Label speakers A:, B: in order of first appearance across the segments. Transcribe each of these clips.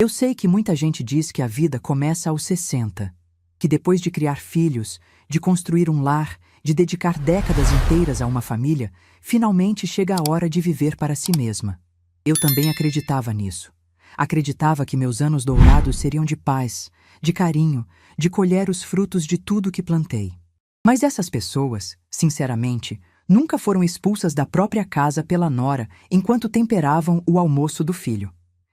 A: Eu sei que muita gente diz que a vida começa aos 60, que depois de criar filhos, de construir um lar, de dedicar décadas inteiras a uma família, finalmente chega a hora de viver para si mesma. Eu também acreditava nisso. Acreditava que meus anos dourados seriam de paz, de carinho, de colher os frutos de tudo que plantei. Mas essas pessoas, sinceramente, nunca foram expulsas da própria casa pela nora enquanto temperavam o almoço do filho.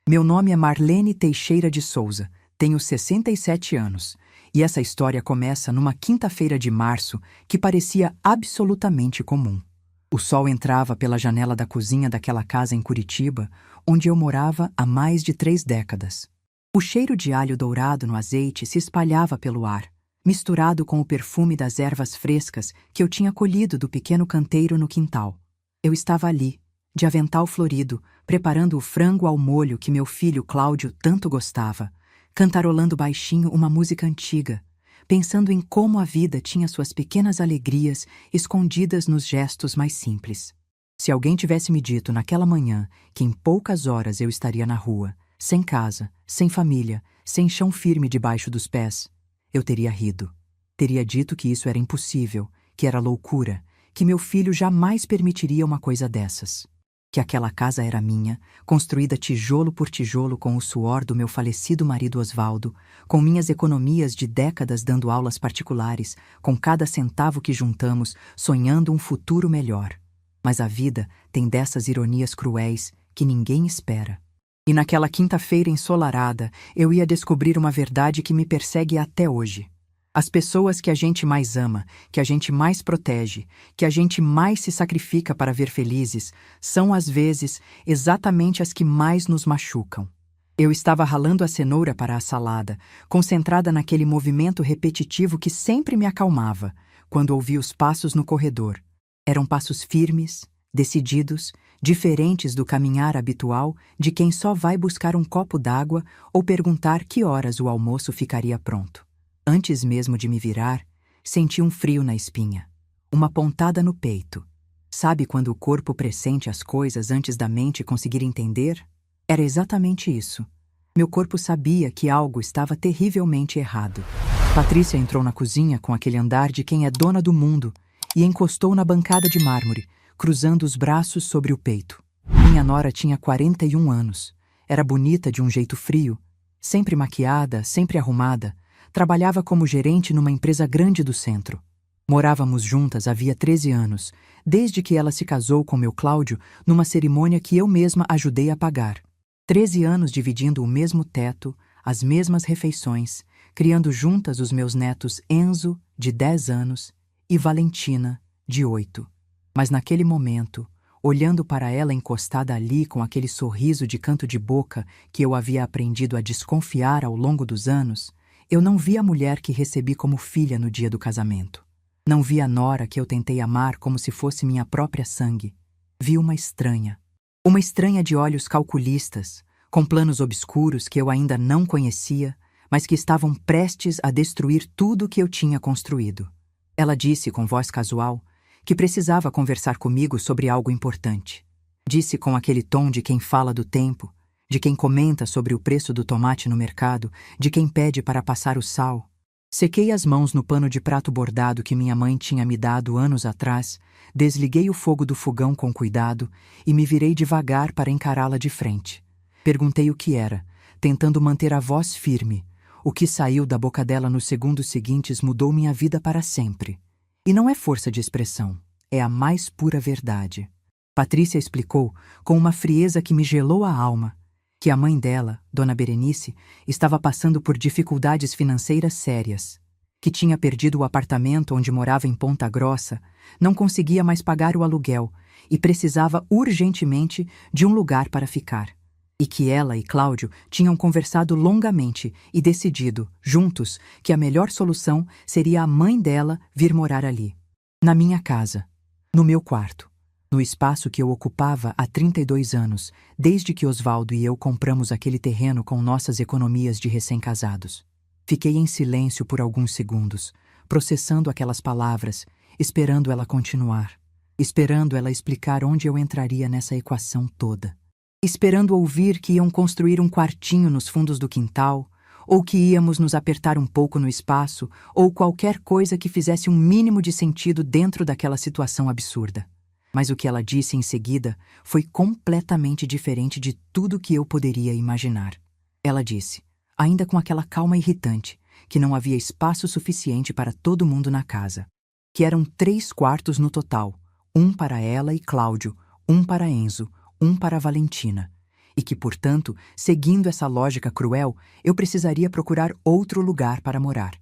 A: Meu nome é Marlene Teixeira de Souza, tenho 67 anos, e essa história começa numa quinta-feira de março que parecia absolutamente comum. O sol entrava pela janela da cozinha daquela casa em Curitiba, onde eu morava há mais de 3 décadas. O cheiro de alho dourado no azeite se espalhava pelo ar, misturado com o perfume das ervas frescas que eu tinha colhido do pequeno canteiro no quintal. Eu estava ali, de avental florido, preparando o frango ao molho que meu filho Cláudio tanto gostava, cantarolando baixinho uma música antiga, pensando em como a vida tinha suas pequenas alegrias escondidas nos gestos mais simples. Se alguém tivesse me dito naquela manhã que em poucas horas eu estaria na rua, sem casa, sem família, sem chão firme debaixo dos pés, eu teria rido. Teria dito que isso era impossível, que era loucura, que meu filho jamais permitiria uma coisa dessas. Que aquela casa era minha, construída tijolo por tijolo com o suor do meu falecido marido Osvaldo, com minhas economias de décadas dando aulas particulares, com cada centavo que juntamos, sonhando um futuro melhor. Mas a vida tem dessas ironias cruéis que ninguém espera. E naquela quinta-feira ensolarada, eu ia descobrir uma verdade que me persegue até hoje. As pessoas que a gente mais ama, que a gente mais protege, que a gente mais se sacrifica para ver felizes, são às vezes exatamente as que mais nos machucam. Eu estava ralando a cenoura para a salada, concentrada naquele movimento repetitivo que sempre me acalmava, quando ouvi os passos no corredor. Eram passos firmes, decididos, diferentes do caminhar habitual de quem só vai buscar um copo d'água ou perguntar que horas o almoço ficaria pronto. Antes mesmo de me virar, senti um frio na espinha, uma pontada no peito. Sabe quando o corpo pressente as coisas antes da mente conseguir entender? Era exatamente isso. Meu corpo sabia que algo estava terrivelmente errado. Patrícia entrou na cozinha com aquele andar de quem é dona do mundo e encostou na bancada de mármore, cruzando os braços sobre o peito. Minha nora tinha 41 anos. Era bonita de um jeito frio, sempre maquiada, sempre arrumada. Trabalhava como gerente numa empresa grande do centro. Morávamos juntas havia 13 anos, desde que ela se casou com meu Cláudio numa cerimônia que eu mesma ajudei a pagar. 13 anos dividindo o mesmo teto, as mesmas refeições, criando juntas os meus netos Enzo, de 10 anos, e Valentina, de 8. Mas naquele momento, olhando para ela encostada ali com aquele sorriso de canto de boca que eu havia aprendido a desconfiar ao longo dos anos, eu não vi a mulher que recebi como filha no dia do casamento. Não vi a nora que eu tentei amar como se fosse minha própria sangue. Vi uma estranha. Uma estranha de olhos calculistas, com planos obscuros que eu ainda não conhecia, mas que estavam prestes a destruir tudo que eu tinha construído. Ela disse com voz casual que precisava conversar comigo sobre algo importante. Disse com aquele tom de quem fala do tempo, de quem comenta sobre o preço do tomate no mercado, de quem pede para passar o sal. Sequei as mãos no pano de prato bordado que minha mãe tinha me dado anos atrás, desliguei o fogo do fogão com cuidado e me virei devagar para encará-la de frente. Perguntei o que era, tentando manter a voz firme. O que saiu da boca dela nos segundos seguintes mudou minha vida para sempre. E não é força de expressão, é a mais pura verdade. Patrícia explicou, com uma frieza que me gelou a alma, que a mãe dela, Dona Berenice, estava passando por dificuldades financeiras sérias, que tinha perdido o apartamento onde morava em Ponta Grossa, não conseguia mais pagar o aluguel e precisava urgentemente de um lugar para ficar. E que ela e Cláudio tinham conversado longamente e decidido, juntos, que a melhor solução seria a mãe dela vir morar ali, na minha casa, no meu quarto. No espaço que eu ocupava há 32 anos, desde que Osvaldo e eu compramos aquele terreno com nossas economias de recém-casados. Fiquei em silêncio por alguns segundos, processando aquelas palavras, esperando ela continuar, esperando ela explicar onde eu entraria nessa equação toda. esperando ouvir que iam construir um quartinho nos fundos do quintal, ou que íamos nos apertar um pouco no espaço, ou qualquer coisa que fizesse um mínimo de sentido dentro daquela situação absurda. Mas o que ela disse em seguida foi completamente diferente de tudo que eu poderia imaginar. Ela disse, ainda com aquela calma irritante, que não havia espaço suficiente para todo mundo na casa. Que eram 3 quartos no total, um para ela e Cláudio, um para Enzo, um para Valentina. E que, portanto, seguindo essa lógica cruel, eu precisaria procurar outro lugar para morar.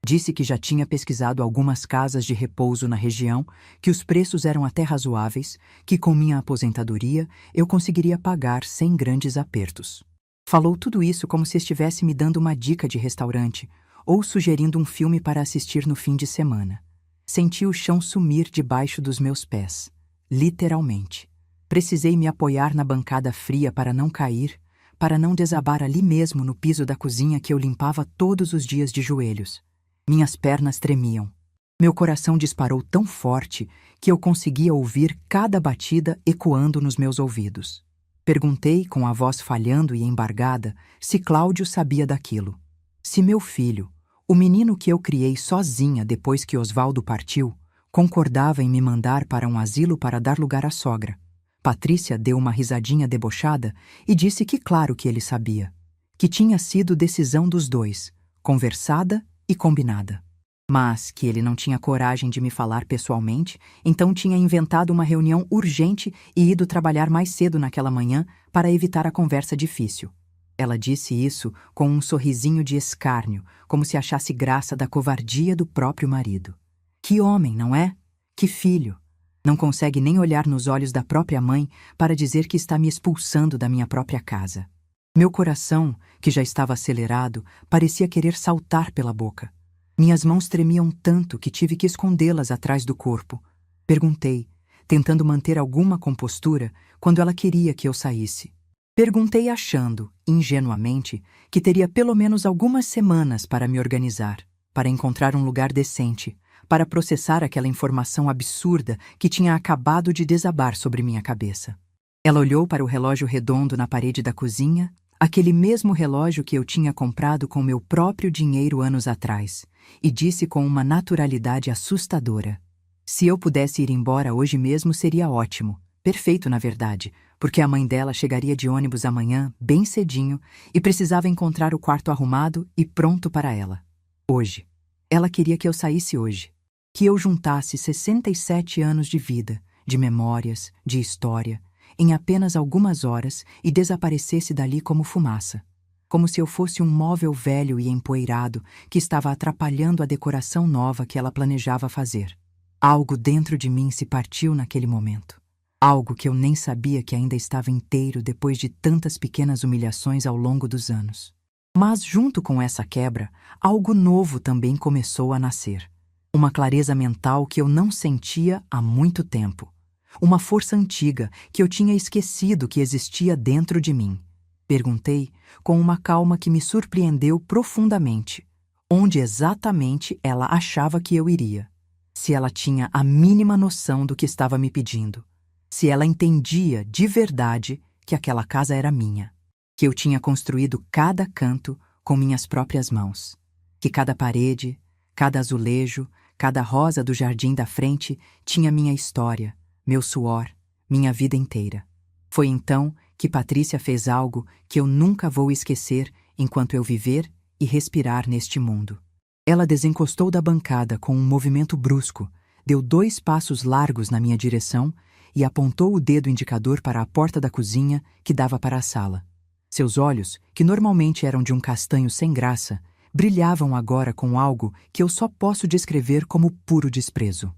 A: Disse que já tinha pesquisado algumas casas de repouso na região, que os preços eram até razoáveis, que com minha aposentadoria eu conseguiria pagar sem grandes apertos. Falou tudo isso como se estivesse me dando uma dica de restaurante ou sugerindo um filme para assistir no fim de semana. Senti o chão sumir debaixo dos meus pés, literalmente. Precisei me apoiar na bancada fria para não cair, para não desabar ali mesmo no piso da cozinha que eu limpava todos os dias de joelhos. Minhas pernas tremiam. Meu coração disparou tão forte que eu conseguia ouvir cada batida ecoando nos meus ouvidos. Perguntei, com a voz falhando e embargada, se Cláudio sabia daquilo. Se meu filho, o menino que eu criei sozinha depois que Osvaldo partiu, concordava em me mandar para um asilo para dar lugar à sogra. Patrícia deu uma risadinha debochada e disse que claro que ele sabia. Que tinha sido decisão dos dois, conversada e combinada. Mas que ele não tinha coragem de me falar pessoalmente, então tinha inventado uma reunião urgente e ido trabalhar mais cedo naquela manhã para evitar a conversa difícil. Ela disse isso com um sorrisinho de escárnio, como se achasse graça da covardia do próprio marido. Que homem, não é? Que filho! Não consegue nem olhar nos olhos da própria mãe para dizer que está me expulsando da minha própria casa. Meu coração, que já estava acelerado, parecia querer saltar pela boca. Minhas mãos tremiam tanto que tive que escondê-las atrás do corpo. Perguntei, tentando manter alguma compostura, quando ela queria que eu saísse. Perguntei achando, ingenuamente, que teria pelo menos algumas semanas para me organizar, para encontrar um lugar decente, para processar aquela informação absurda que tinha acabado de desabar sobre minha cabeça. Ela olhou para o relógio redondo na parede da cozinha, aquele mesmo relógio que eu tinha comprado com meu próprio dinheiro anos atrás, e disse com uma naturalidade assustadora. Se eu pudesse ir embora hoje mesmo seria ótimo, perfeito na verdade, porque a mãe dela chegaria de ônibus amanhã, bem cedinho, e precisava encontrar o quarto arrumado e pronto para ela. Hoje. Ela queria que eu saísse hoje. Que eu juntasse 67 anos de vida, de memórias, de história, em apenas algumas horas e desaparecesse dali como fumaça. Como se eu fosse um móvel velho e empoeirado que estava atrapalhando a decoração nova que ela planejava fazer. Algo dentro de mim se partiu naquele momento. Algo que eu nem sabia que ainda estava inteiro depois de tantas pequenas humilhações ao longo dos anos. Mas junto com essa quebra, algo novo também começou a nascer. Uma clareza mental que eu não sentia há muito tempo. Uma força antiga que eu tinha esquecido que existia dentro de mim. Perguntei, com uma calma que me surpreendeu profundamente, onde exatamente ela achava que eu iria. Se ela tinha a mínima noção do que estava me pedindo. Se ela entendia de verdade que aquela casa era minha. Que eu tinha construído cada canto com minhas próprias mãos. Que cada parede, cada azulejo, cada rosa do jardim da frente tinha minha história, meu suor, minha vida inteira. Foi então que Patrícia fez algo que eu nunca vou esquecer enquanto eu viver e respirar neste mundo. Ela desencostou da bancada com um movimento brusco, deu 2 passos largos na minha direção e apontou o dedo indicador para a porta da cozinha que dava para a sala. Seus olhos, que normalmente eram de um castanho sem graça, brilhavam agora com algo que eu só posso descrever como puro desprezo.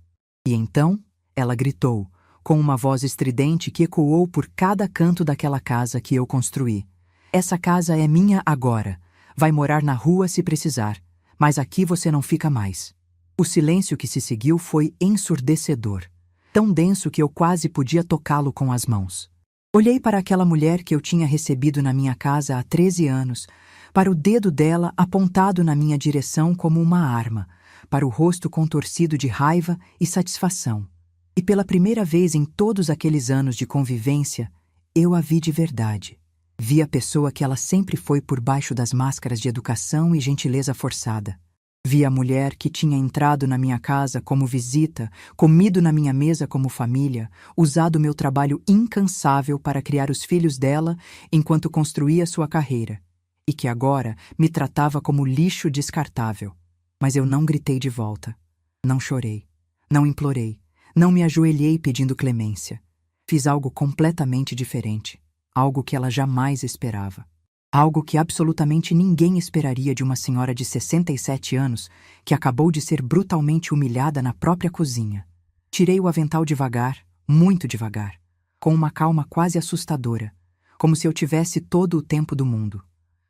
A: E então, ela gritou, com uma voz estridente que ecoou por cada canto daquela casa que eu construí. Essa casa é minha agora. Vai morar na rua se precisar, mas aqui você não fica mais. O silêncio que se seguiu foi ensurdecedor, tão denso que eu quase podia tocá-lo com as mãos. Olhei para aquela mulher que eu tinha recebido na minha casa há 13 anos, para o dedo dela apontado na minha direção como uma arma, para o rosto contorcido de raiva e satisfação. E pela primeira vez em todos aqueles anos de convivência, Eu a vi de verdade. Vi a pessoa que ela sempre foi por baixo das máscaras de educação e gentileza forçada. Vi a mulher que tinha entrado na minha casa como visita, comido na minha mesa como família, usado meu trabalho incansável para criar os filhos dela enquanto construía sua carreira, e que agora me tratava como lixo descartável. Mas eu não gritei de volta. Não chorei. Não implorei. Não me ajoelhei pedindo clemência. Fiz algo completamente diferente. Algo que ela jamais esperava. Algo que absolutamente ninguém esperaria de uma senhora de 67 anos que acabou de ser brutalmente humilhada na própria cozinha. Tirei o avental devagar, muito devagar, com uma calma quase assustadora, como se eu tivesse todo o tempo do mundo.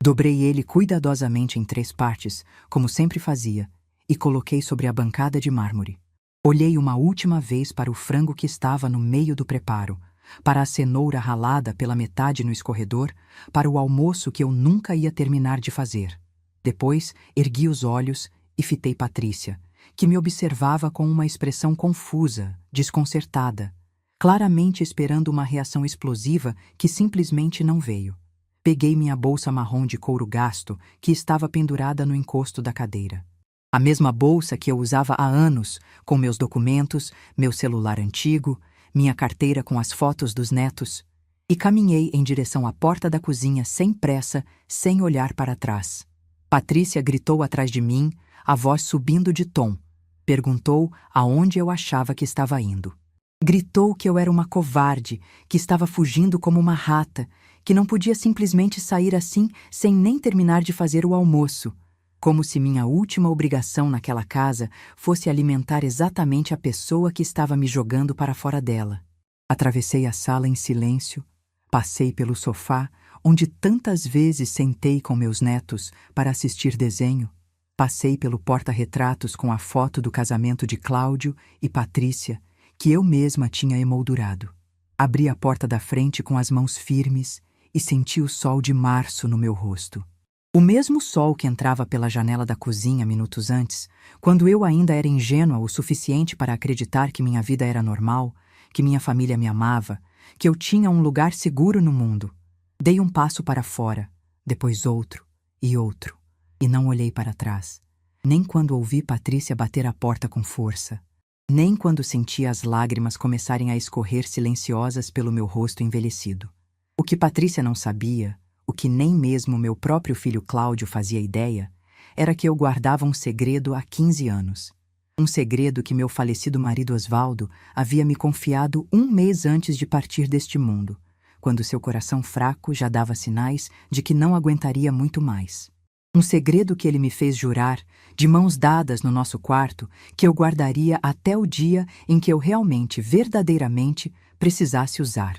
A: Dobrei ele cuidadosamente em 3 partes, como sempre fazia, e coloquei sobre a bancada de mármore. Olhei uma última vez para o frango que estava no meio do preparo, para a cenoura ralada pela metade no escorredor, para o almoço que eu nunca ia terminar de fazer. Depois, ergui os olhos e fitei Patrícia, que me observava com uma expressão confusa, desconcertada, claramente esperando uma reação explosiva que simplesmente não veio. Peguei minha bolsa marrom de couro gasto, que estava pendurada no encosto da cadeira. A mesma bolsa que eu usava há anos, com meus documentos, meu celular antigo, minha carteira com as fotos dos netos, e caminhei em direção à porta da cozinha sem pressa, sem olhar para trás. Patrícia gritou atrás de mim, a voz subindo de tom. Perguntou aonde eu achava que estava indo. Gritou que eu era uma covarde, que estava fugindo como uma rata, que não podia simplesmente sair assim sem nem terminar de fazer o almoço, como se minha última obrigação naquela casa fosse alimentar exatamente a pessoa que estava me jogando para fora dela. Atravessei a sala em silêncio, passei pelo sofá, onde tantas vezes sentei com meus netos para assistir desenho, passei pelo porta-retratos com a foto do casamento de Cláudio e Patrícia, que eu mesma tinha emoldurado. Abri a porta da frente com as mãos firmes e senti o sol de março no meu rosto. O mesmo sol que entrava pela janela da cozinha minutos antes, quando eu ainda era ingênua o suficiente para acreditar que minha vida era normal, que minha família me amava, que eu tinha um lugar seguro no mundo. Dei um passo para fora, depois outro, e não olhei para trás. Nem quando ouvi Patrícia bater a porta com força. Nem quando senti as lágrimas começarem a escorrer silenciosas pelo meu rosto envelhecido. O que Patrícia não sabia, o que nem mesmo meu próprio filho Cláudio fazia ideia, era que eu guardava um segredo há 15 anos. Um segredo que meu falecido marido Osvaldo havia me confiado 1 mês antes de partir deste mundo, quando seu coração fraco já dava sinais de que não aguentaria muito mais. Um segredo que ele me fez jurar, de mãos dadas no nosso quarto, que eu guardaria até o dia em que eu realmente, verdadeiramente, precisasse usar.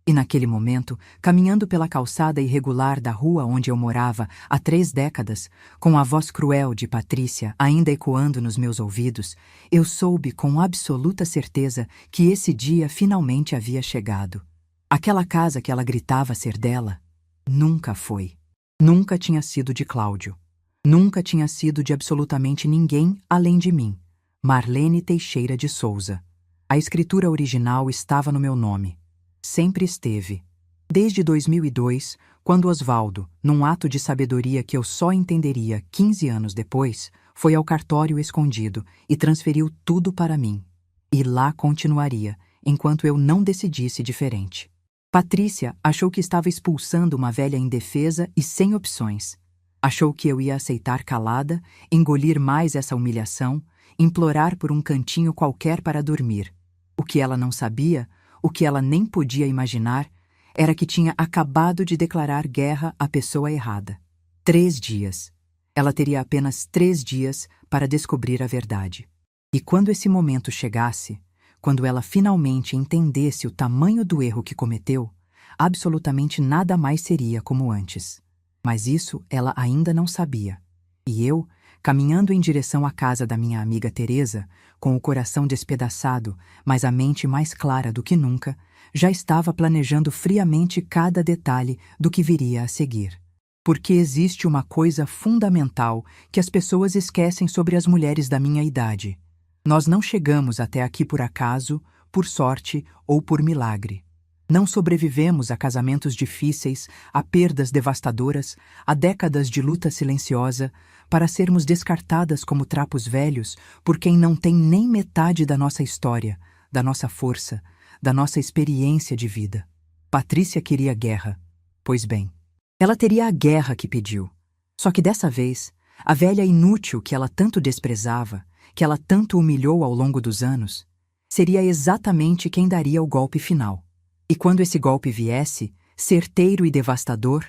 A: E naquele momento, caminhando pela calçada irregular da rua onde eu morava há 3 décadas, com a voz cruel de Patrícia ainda ecoando nos meus ouvidos, eu soube com absoluta certeza que esse dia finalmente havia chegado. Aquela casa que ela gritava ser dela, nunca foi. Nunca tinha sido de Cláudio. Nunca tinha sido de absolutamente ninguém além de mim, Marlene Teixeira de Souza. A escritura original estava no meu nome. Sempre esteve. Desde 2002, quando Osvaldo, num ato de sabedoria que eu só entenderia 15 anos depois, foi ao cartório escondido e transferiu tudo para mim. E lá continuaria, enquanto eu não decidisse diferente. Patrícia achou que estava expulsando uma velha indefesa e sem opções. Achou que eu ia aceitar calada, engolir mais essa humilhação, implorar por um cantinho qualquer para dormir. O que ela não sabia, o que ela nem podia imaginar, era que tinha acabado de declarar guerra à pessoa errada. 3 dias. Ela teria apenas 3 dias para descobrir a verdade. E quando esse momento chegasse, quando ela finalmente entendesse o tamanho do erro que cometeu, absolutamente nada mais seria como antes. Mas isso ela ainda não sabia. E eu, caminhando em direção à casa da minha amiga Teresa, com o coração despedaçado, mas a mente mais clara do que nunca, já estava planejando friamente cada detalhe do que viria a seguir. Porque existe uma coisa fundamental que as pessoas esquecem sobre as mulheres da minha idade. Nós não chegamos até aqui por acaso, por sorte ou por milagre. Não sobrevivemos a casamentos difíceis, a perdas devastadoras, a décadas de luta silenciosa, para sermos descartadas como trapos velhos por quem não tem nem metade da nossa história, da nossa força, da nossa experiência de vida. Patrícia queria guerra. Pois bem, ela teria a guerra que pediu. Só que dessa vez, a velha inútil que ela tanto desprezava, que ela tanto humilhou ao longo dos anos, seria exatamente quem daria o golpe final. E quando esse golpe viesse, certeiro e devastador,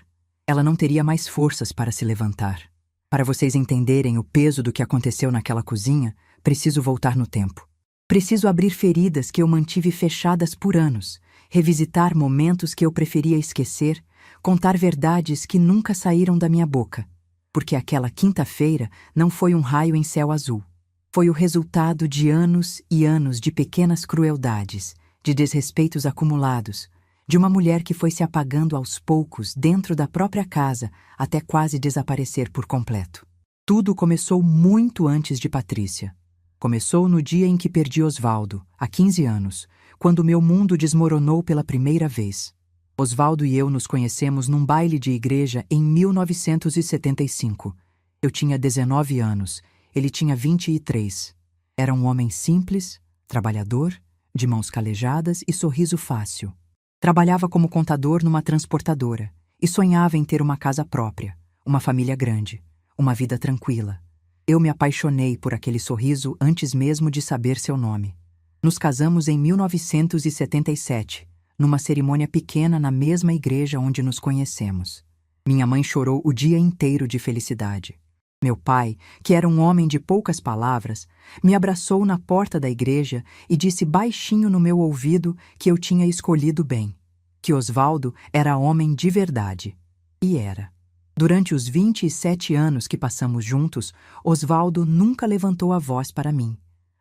A: ela não teria mais forças para se levantar. Para vocês entenderem o peso do que aconteceu naquela cozinha, preciso voltar no tempo. Preciso abrir feridas que eu mantive fechadas por anos, revisitar momentos que eu preferia esquecer, contar verdades que nunca saíram da minha boca. Porque aquela quinta-feira não foi um raio em céu azul. Foi o resultado de anos e anos de pequenas crueldades, de desrespeitos acumulados, de uma mulher que foi se apagando aos poucos dentro da própria casa até quase desaparecer por completo. Tudo começou muito antes de Patrícia. Começou no dia em que perdi Osvaldo, há 15 anos, quando meu mundo desmoronou pela primeira vez. Osvaldo e eu nos conhecemos num baile de igreja em 1975. Eu tinha 19 anos, ele tinha 23. Era um homem simples, trabalhador, de mãos calejadas e sorriso fácil. Trabalhava como contador numa transportadora e sonhava em ter uma casa própria, uma família grande, uma vida tranquila. Eu me apaixonei por aquele sorriso antes mesmo de saber seu nome. Nos casamos em 1977, numa cerimônia pequena na mesma igreja onde nos conhecemos. Minha mãe chorou o dia inteiro de felicidade. Meu pai, que era um homem de poucas palavras, me abraçou na porta da igreja e disse baixinho no meu ouvido que eu tinha escolhido bem, que Osvaldo era homem de verdade. E era. Durante os 27 anos que passamos juntos, Osvaldo nunca levantou a voz para mim.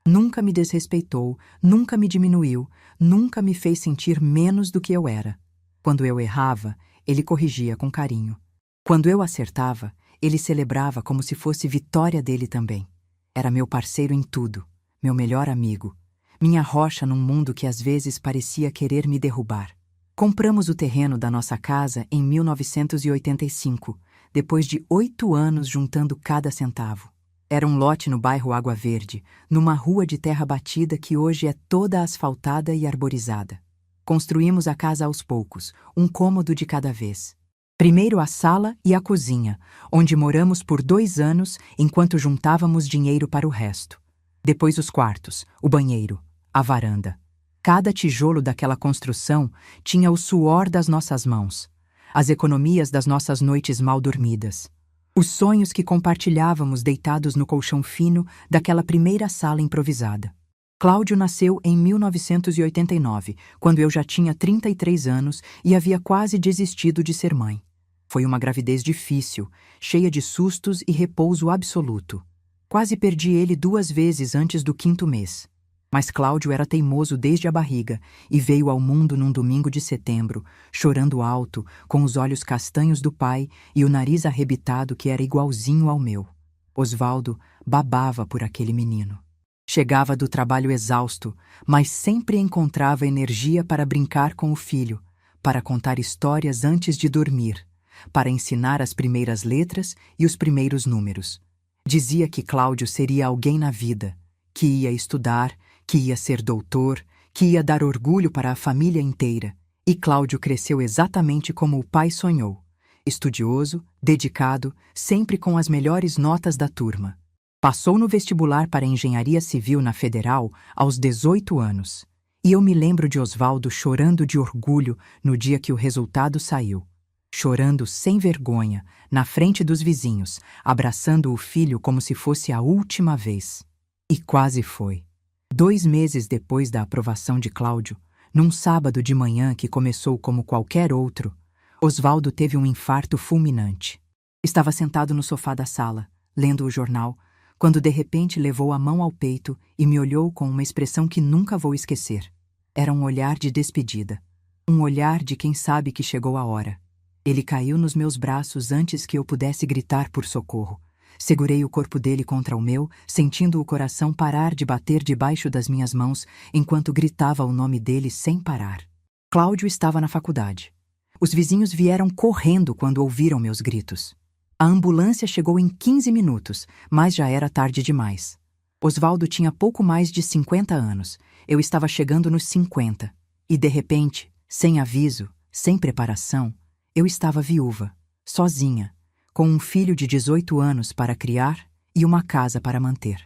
A: Nunca me desrespeitou, nunca me diminuiu, nunca me fez sentir menos do que eu era. Quando eu errava, ele corrigia com carinho. Quando eu acertava, ele celebrava como se fosse vitória dele também. Era meu parceiro em tudo, meu melhor amigo, minha rocha num mundo que às vezes parecia querer me derrubar. Compramos o terreno da nossa casa em 1985, depois de 8 anos juntando cada centavo. Era um lote no bairro Água Verde, numa rua de terra batida que hoje é toda asfaltada e arborizada. Construímos a casa aos poucos, um cômodo de cada vez. Primeiro a sala e a cozinha, onde moramos por 2 anos enquanto juntávamos dinheiro para o resto. Depois os quartos, o banheiro, a varanda. Cada tijolo daquela construção tinha o suor das nossas mãos, as economias das nossas noites mal dormidas, os sonhos que compartilhávamos deitados no colchão fino daquela primeira sala improvisada. Cláudio nasceu em 1989, quando eu já tinha 33 anos e havia quase desistido de ser mãe. Foi uma gravidez difícil, cheia de sustos e repouso absoluto. Quase perdi ele 2 vezes antes do 5º mês. Mas Cláudio era teimoso desde a barriga e veio ao mundo num domingo de setembro, chorando alto, com os olhos castanhos do pai e o nariz arrebitado que era igualzinho ao meu. Osvaldo babava por aquele menino. Chegava do trabalho exausto, mas sempre encontrava energia para brincar com o filho, para contar histórias antes de dormir, para ensinar as primeiras letras e os primeiros números. Dizia que Cláudio seria alguém na vida, que ia estudar, que ia ser doutor, que ia dar orgulho para a família inteira. E Cláudio cresceu exatamente como o pai sonhou, estudioso, dedicado, sempre com as melhores notas da turma. Passou no vestibular para Engenharia Civil na Federal aos 18 anos. E eu me lembro de Osvaldo chorando de orgulho no dia que o resultado saiu. Chorando sem vergonha, na frente dos vizinhos, abraçando o filho como se fosse a última vez. E quase foi. 2 meses depois da aprovação de Cláudio, num sábado de manhã que começou como qualquer outro, Osvaldo teve um infarto fulminante. Estava sentado no sofá da sala, lendo o jornal, quando de repente levou a mão ao peito e me olhou com uma expressão que nunca vou esquecer. Era um olhar de despedida. Um olhar de quem sabe que chegou a hora. Ele caiu nos meus braços antes que eu pudesse gritar por socorro. Segurei o corpo dele contra o meu, sentindo o coração parar de bater debaixo das minhas mãos, enquanto gritava o nome dele sem parar. Cláudio estava na faculdade. Os vizinhos vieram correndo quando ouviram meus gritos. A ambulância chegou em 15 minutos, mas já era tarde demais. Osvaldo tinha pouco mais de 50 anos. Eu estava chegando nos 50. E, de repente, sem aviso, sem preparação, eu estava viúva, sozinha, com um filho de 18 anos para criar e uma casa para manter.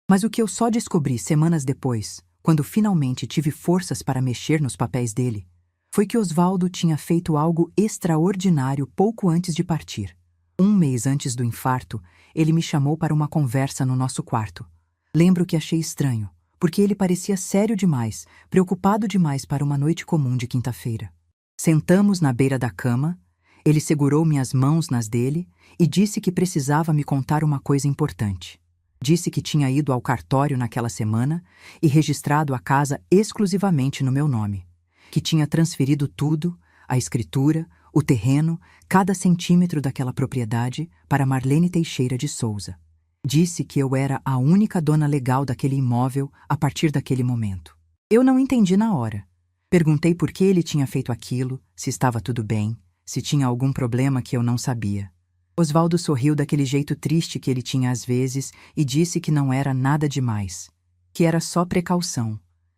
A: Mas o que eu só descobri semanas depois, quando finalmente tive forças para mexer nos papéis dele, foi que Osvaldo tinha feito algo extraordinário pouco antes de partir. Um mês antes do infarto, ele me chamou para uma conversa no nosso quarto. Lembro que achei estranho, porque ele parecia sério demais, preocupado demais para uma noite comum de quinta-feira. Sentamos na beira da cama, ele segurou minhas mãos nas dele e disse que precisava me contar uma coisa importante. Disse que tinha ido ao cartório naquela semana e registrado a casa exclusivamente no meu nome. Que tinha transferido tudo, a escritura, o terreno, cada centímetro daquela propriedade, para Marlene Teixeira de Souza. Disse que eu era a única dona legal daquele imóvel a partir daquele momento. Eu não entendi na hora. Perguntei por que ele tinha feito aquilo, se estava tudo bem, se tinha algum problema que eu não sabia. Osvaldo sorriu daquele jeito triste que ele tinha às vezes e disse que não era nada demais, que era só precaução,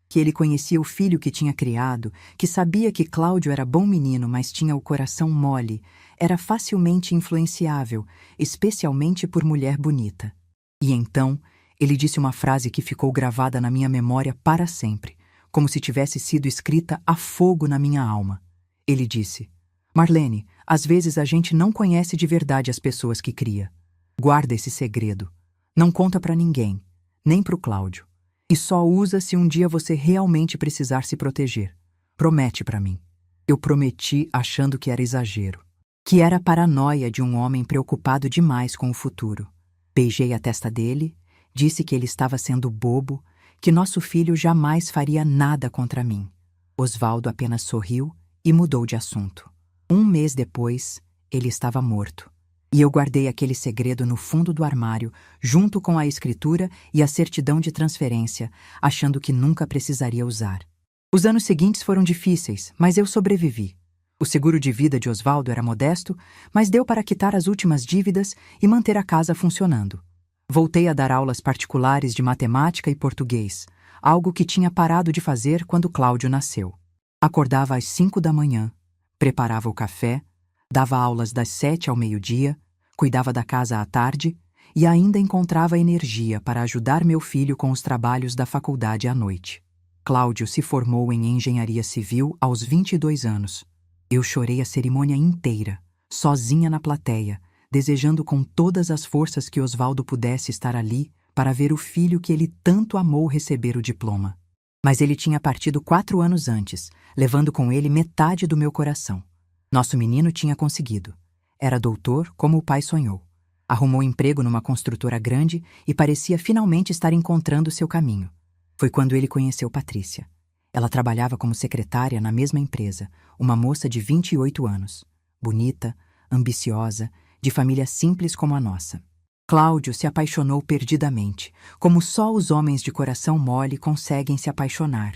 A: que ele conhecia o filho que tinha criado, que sabia que Cláudio era bom menino, mas tinha o coração mole, era facilmente influenciável, especialmente por mulher bonita. E então, ele disse uma frase que ficou gravada na minha memória para sempre, como se tivesse sido escrita a fogo na minha alma. Ele disse: Marlene, às vezes a gente não conhece de verdade as pessoas que cria. Guarda esse segredo. Não conta para ninguém, nem pro Cláudio. E só usa se um dia você realmente precisar se proteger. Promete para mim. Eu prometi achando que era exagero. Que era a paranoia de um homem preocupado demais com o futuro. Beijei a testa dele, disse que ele estava sendo bobo, que nosso filho jamais faria nada contra mim. Osvaldo apenas sorriu e mudou de assunto. Um mês depois, ele estava morto. E eu guardei aquele segredo no fundo do armário, junto com a escritura e a certidão de transferência, achando que nunca precisaria usar. Os anos seguintes foram difíceis, mas eu sobrevivi. O seguro de vida de Osvaldo era modesto, mas deu para quitar as últimas dívidas e manter a casa funcionando. Voltei a dar aulas particulares de matemática e português, algo que tinha parado de fazer quando Cláudio nasceu. Acordava às 5 da manhã, preparava o café, dava aulas das 7 ao meio-dia, cuidava da casa à tarde e ainda encontrava energia para ajudar meu filho com os trabalhos da faculdade à noite. Cláudio se formou em engenharia civil aos 22 anos. Eu chorei a cerimônia inteira, sozinha na plateia, desejando com todas as forças que Osvaldo pudesse estar ali para ver o filho que ele tanto amou receber o diploma. Mas ele tinha partido 4 anos antes, levando com ele metade do meu coração. Nosso menino tinha conseguido. Era doutor, como o pai sonhou. Arrumou emprego numa construtora grande e parecia finalmente estar encontrando seu caminho. Foi quando ele conheceu Patrícia. Ela trabalhava como secretária na mesma empresa, uma moça de 28 anos. Bonita, ambiciosa, de família simples como a nossa. Cláudio se apaixonou perdidamente, como só os homens de coração mole conseguem se apaixonar.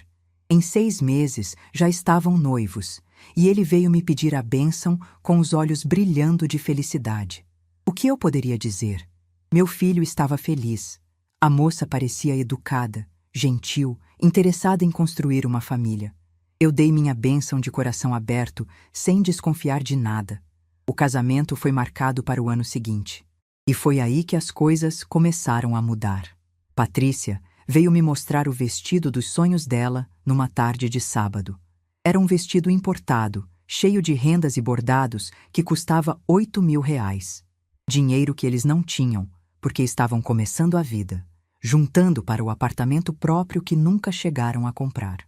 A: Em 6 meses já estavam noivos, e ele veio me pedir a bênção com os olhos brilhando de felicidade. O que eu poderia dizer? Meu filho estava feliz. A moça parecia educada, gentil, interessada em construir uma família. Eu dei minha bênção de coração aberto, sem desconfiar de nada. O casamento foi marcado para o ano seguinte. E foi aí que as coisas começaram a mudar. Patrícia veio me mostrar o vestido dos sonhos dela numa tarde de sábado. Era um vestido importado, cheio de rendas e bordados, que custava R$ 8.000. Dinheiro que eles não tinham, porque estavam começando a vida, juntando para o apartamento próprio que nunca chegaram a comprar.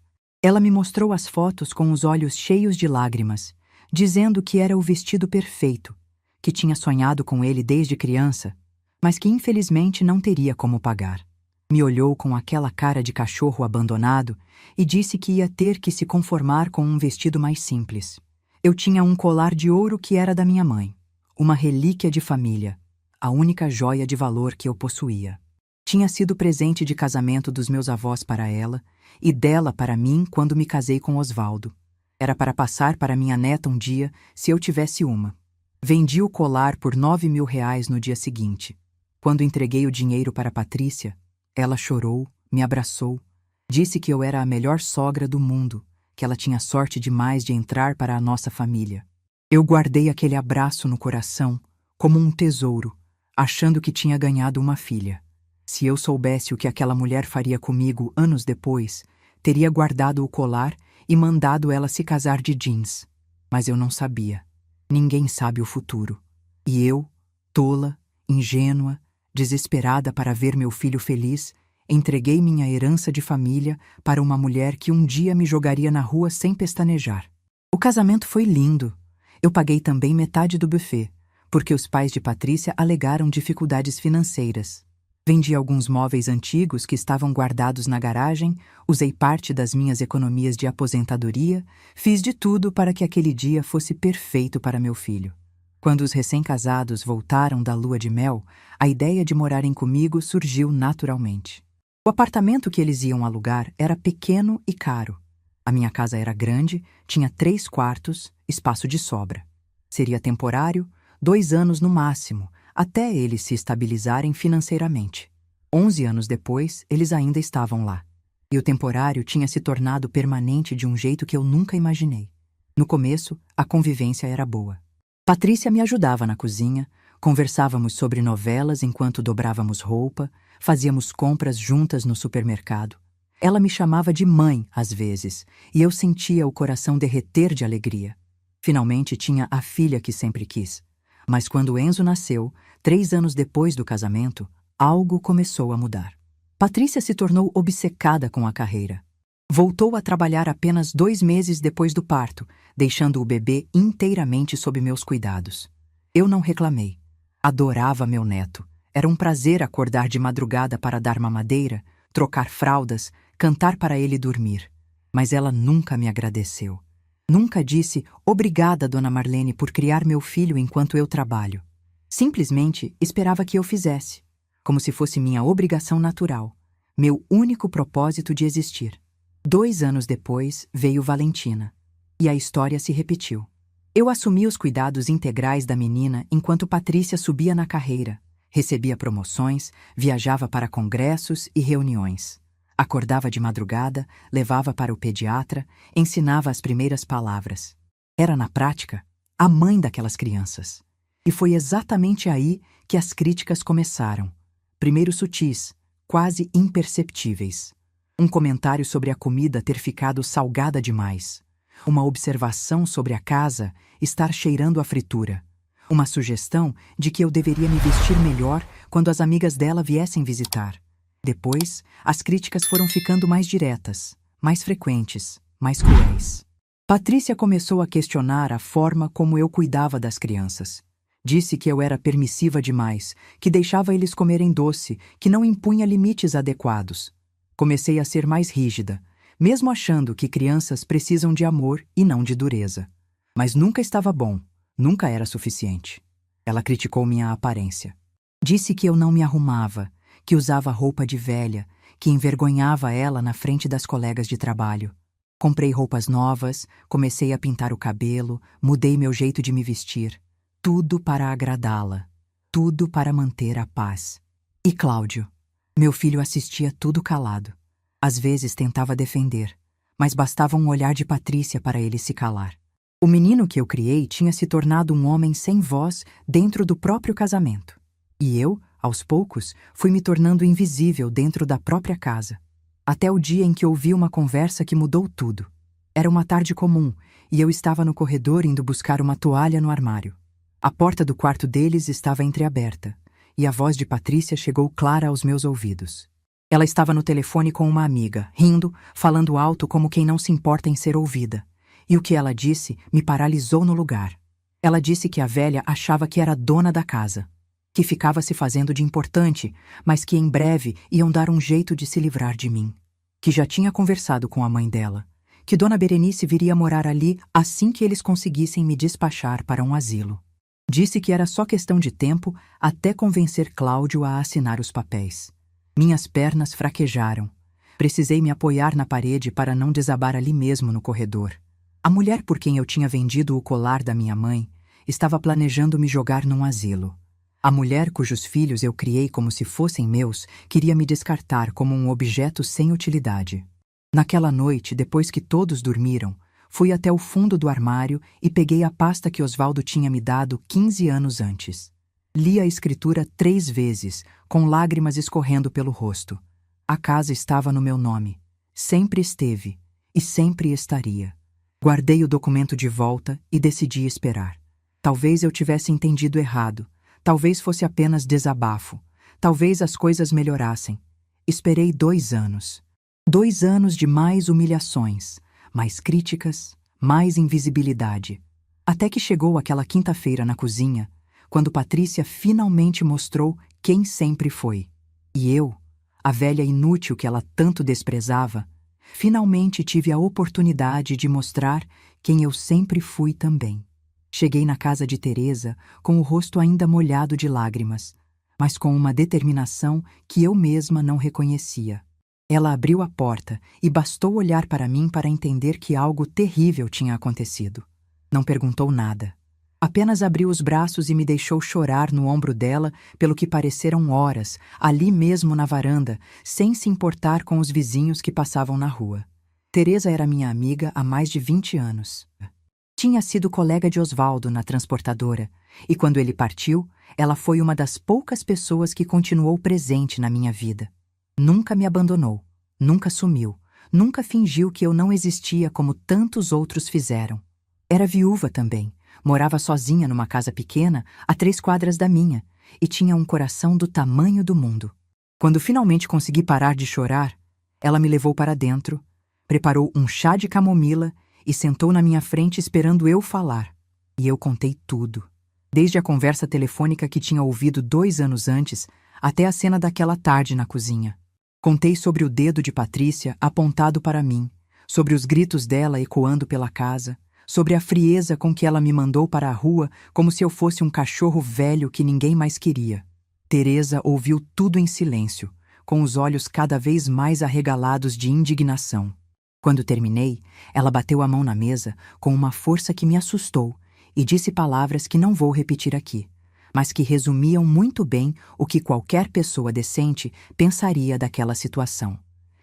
A: Ela me mostrou as fotos com os olhos cheios de lágrimas, dizendo que era o vestido perfeito, que tinha sonhado com ele desde criança, mas que infelizmente não teria como pagar. Me olhou com aquela cara de cachorro abandonado e disse que ia ter que se conformar com um vestido mais simples. Eu tinha um colar de ouro que era da minha mãe, uma relíquia de família, a única joia de valor que eu possuía. Tinha sido presente de casamento dos meus avós para ela e dela para mim quando me casei com Osvaldo. Era para passar para minha neta um dia, se eu tivesse uma. Vendi o colar por R$ 9.000 no dia seguinte. Quando entreguei o dinheiro para Patrícia, ela chorou, me abraçou, disse que eu era a melhor sogra do mundo, que ela tinha sorte demais de entrar para a nossa família. Eu guardei aquele abraço no coração, como um tesouro, achando que tinha ganhado uma filha. Se eu soubesse o que aquela mulher faria comigo anos depois, teria guardado o colar e mandado ela se casar de jeans. Mas eu não sabia. Ninguém sabe o futuro. E eu, tola, ingênua, desesperada para ver meu filho feliz, entreguei minha herança de família para uma mulher que um dia me jogaria na rua sem pestanejar. O casamento foi lindo. Eu paguei também metade do buffet, porque os pais de Patrícia alegaram dificuldades financeiras. Vendi alguns móveis antigos que estavam guardados na garagem, usei parte das minhas economias de aposentadoria, fiz de tudo para que aquele dia fosse perfeito para meu filho. Quando os recém-casados voltaram da lua de mel, a ideia de morarem comigo surgiu naturalmente. O apartamento que eles iam alugar era pequeno e caro. A minha casa era grande, tinha 3 quartos, espaço de sobra. Seria temporário, 2 anos no máximo, até eles se estabilizarem financeiramente. 11 anos depois, eles ainda estavam lá. E o temporário tinha se tornado permanente de um jeito que eu nunca imaginei. No começo, a convivência era boa. Patrícia me ajudava na cozinha, conversávamos sobre novelas enquanto dobrávamos roupa, fazíamos compras juntas no supermercado. Ela me chamava de mãe, às vezes, e eu sentia o coração derreter de alegria. Finalmente tinha a filha que sempre quis. Mas quando Enzo nasceu, 3 anos depois do casamento, algo começou a mudar. Patrícia se tornou obcecada com a carreira. Voltou a trabalhar apenas 2 meses depois do parto, deixando o bebê inteiramente sob meus cuidados. Eu não reclamei. Adorava meu neto. Era um prazer acordar de madrugada para dar mamadeira, trocar fraldas, cantar para ele dormir. Mas ela nunca me agradeceu. Nunca disse, obrigada, dona Marlene, por criar meu filho enquanto eu trabalho. Simplesmente esperava que eu fizesse, como se fosse minha obrigação natural, meu único propósito de existir. 2 anos depois, veio Valentina. E a história se repetiu. Eu assumi os cuidados integrais da menina enquanto Patrícia subia na carreira, recebia promoções, viajava para congressos e reuniões. Acordava de madrugada, levava para o pediatra, ensinava as primeiras palavras. Era, na prática, a mãe daquelas crianças. E foi exatamente aí que as críticas começaram. Primeiro sutis, quase imperceptíveis. Um comentário sobre a comida ter ficado salgada demais. Uma observação sobre a casa estar cheirando a fritura. Uma sugestão de que eu deveria me vestir melhor quando as amigas dela viessem visitar. Depois, as críticas foram ficando mais diretas, mais frequentes, mais cruéis. Patrícia começou a questionar a forma como eu cuidava das crianças. Disse que eu era permissiva demais, que deixava eles comerem doce, que não impunha limites adequados. Comecei a ser mais rígida, mesmo achando que crianças precisam de amor e não de dureza. Mas nunca estava bom, nunca era suficiente. Ela criticou minha aparência. Disse que eu não me arrumava, que usava roupa de velha, que envergonhava ela na frente das colegas de trabalho. Comprei roupas novas, comecei a pintar o cabelo, mudei meu jeito de me vestir. Tudo para agradá-la, tudo para manter a paz. E Cláudio? Meu filho assistia tudo calado. Às vezes tentava defender, mas bastava um olhar de Patrícia para ele se calar. O menino que eu criei tinha se tornado um homem sem voz dentro do próprio casamento. E eu, aos poucos, fui me tornando invisível dentro da própria casa. Até o dia em que ouvi uma conversa que mudou tudo. Era uma tarde comum, e eu estava no corredor indo buscar uma toalha no armário. A porta do quarto deles estava entreaberta, e a voz de Patrícia chegou clara aos meus ouvidos. Ela estava no telefone com uma amiga, rindo, falando alto como quem não se importa em ser ouvida. E o que ela disse me paralisou no lugar. Ela disse que a velha achava que era dona da casa, que ficava se fazendo de importante, mas que em breve iam dar um jeito de se livrar de mim. Que já tinha conversado com a mãe dela, que Dona Berenice viria morar ali assim que eles conseguissem me despachar para um asilo. Disse que era só questão de tempo até convencer Cláudio a assinar os papéis. Minhas pernas fraquejaram. Precisei me apoiar na parede para não desabar ali mesmo no corredor. A mulher por quem eu tinha vendido o colar da minha mãe estava planejando me jogar num asilo. A mulher cujos filhos eu criei como se fossem meus queria me descartar como um objeto sem utilidade. Naquela noite, depois que todos dormiram, fui até o fundo do armário e peguei a pasta que Osvaldo tinha me dado 15 anos antes. Li a escritura 3 vezes, com lágrimas escorrendo pelo rosto. A casa estava no meu nome. Sempre esteve e sempre estaria. Guardei o documento de volta e decidi esperar. Talvez eu tivesse entendido errado. Talvez fosse apenas desabafo. Talvez as coisas melhorassem. Esperei 2 anos. 2 anos de mais humilhações, mais críticas, mais invisibilidade. Até que chegou aquela quinta-feira na cozinha, quando Patrícia finalmente mostrou quem sempre foi. E eu, a velha inútil que ela tanto desprezava, finalmente tive a oportunidade de mostrar quem eu sempre fui também. Cheguei na casa de Teresa com o rosto ainda molhado de lágrimas, mas com uma determinação que eu mesma não reconhecia. Ela abriu a porta e bastou olhar para mim para entender que algo terrível tinha acontecido. Não perguntou nada. Apenas abriu os braços e me deixou chorar no ombro dela pelo que pareceram horas, ali mesmo na varanda, sem se importar com os vizinhos que passavam na rua. Teresa era minha amiga há mais de 20 anos. Tinha sido colega de Osvaldo na transportadora, e quando ele partiu, ela foi uma das poucas pessoas que continuou presente na minha vida. Nunca me abandonou, nunca sumiu, nunca fingiu que eu não existia como tantos outros fizeram. Era viúva também, morava sozinha numa casa pequena, a 3 quadras da minha, e tinha um coração do tamanho do mundo. Quando finalmente consegui parar de chorar, ela me levou para dentro, preparou um chá de camomila e sentou na minha frente esperando eu falar. E eu contei tudo, desde a conversa telefônica que tinha ouvido 2 anos antes até a cena daquela tarde na cozinha. Contei sobre o dedo de Patrícia apontado para mim, sobre os gritos dela ecoando pela casa, sobre a frieza com que ela me mandou para a rua como se eu fosse um cachorro velho que ninguém mais queria. Teresa ouviu tudo em silêncio, com os olhos cada vez mais arregalados de indignação. Quando terminei, ela bateu a mão na mesa com uma força que me assustou e disse palavras que não vou repetir aqui, mas que resumiam muito bem o que qualquer pessoa decente pensaria daquela situação.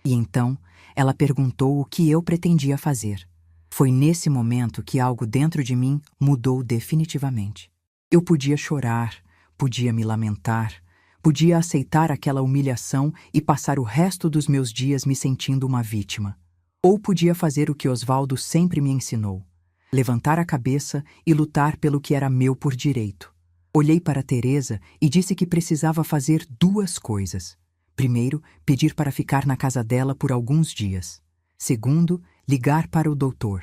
A: E então, ela perguntou o que eu pretendia fazer. Foi nesse momento que algo dentro de mim mudou definitivamente. Eu podia chorar, podia me lamentar, podia aceitar aquela humilhação e passar o resto dos meus dias me sentindo uma vítima. Ou podia fazer o que Osvaldo sempre me ensinou: levantar a cabeça e lutar pelo que era meu por direito. Olhei para Teresa e disse que precisava fazer 2 coisas. Primeiro, pedir para ficar na casa dela por alguns dias. Segundo, ligar para o doutor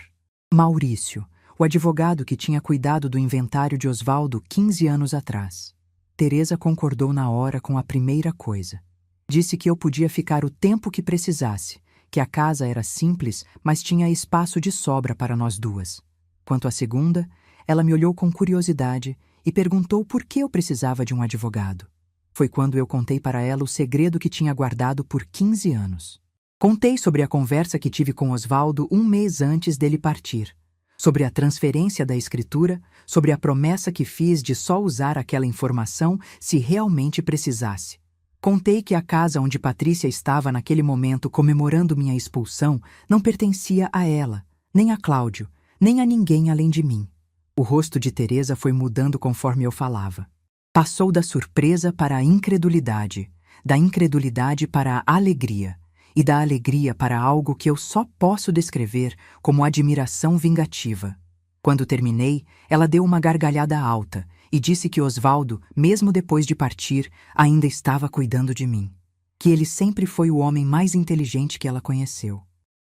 A: Maurício, o advogado que tinha cuidado do inventário de Osvaldo 15 anos atrás. Teresa concordou na hora com a primeira coisa. Disse que eu podia ficar o tempo que precisasse, que a casa era simples, mas tinha espaço de sobra para nós 2. Quanto à segunda, ela me olhou com curiosidade e perguntou por que eu precisava de um advogado. Foi quando eu contei para ela o segredo que tinha guardado por 15 anos. Contei sobre a conversa que tive com Osvaldo 1 mês antes dele partir, sobre a transferência da escritura, sobre a promessa que fiz de só usar aquela informação se realmente precisasse. Contei que a casa onde Patrícia estava naquele momento comemorando minha expulsão não pertencia a ela, nem a Cláudio, nem a ninguém além de mim. O rosto de Teresa foi mudando conforme eu falava. Passou da surpresa para a incredulidade, da incredulidade para a alegria, e da alegria para algo que eu só posso descrever como admiração vingativa. Quando terminei, ela deu uma gargalhada alta e disse que Osvaldo, mesmo depois de partir, ainda estava cuidando de mim. Que ele sempre foi o homem mais inteligente que ela conheceu.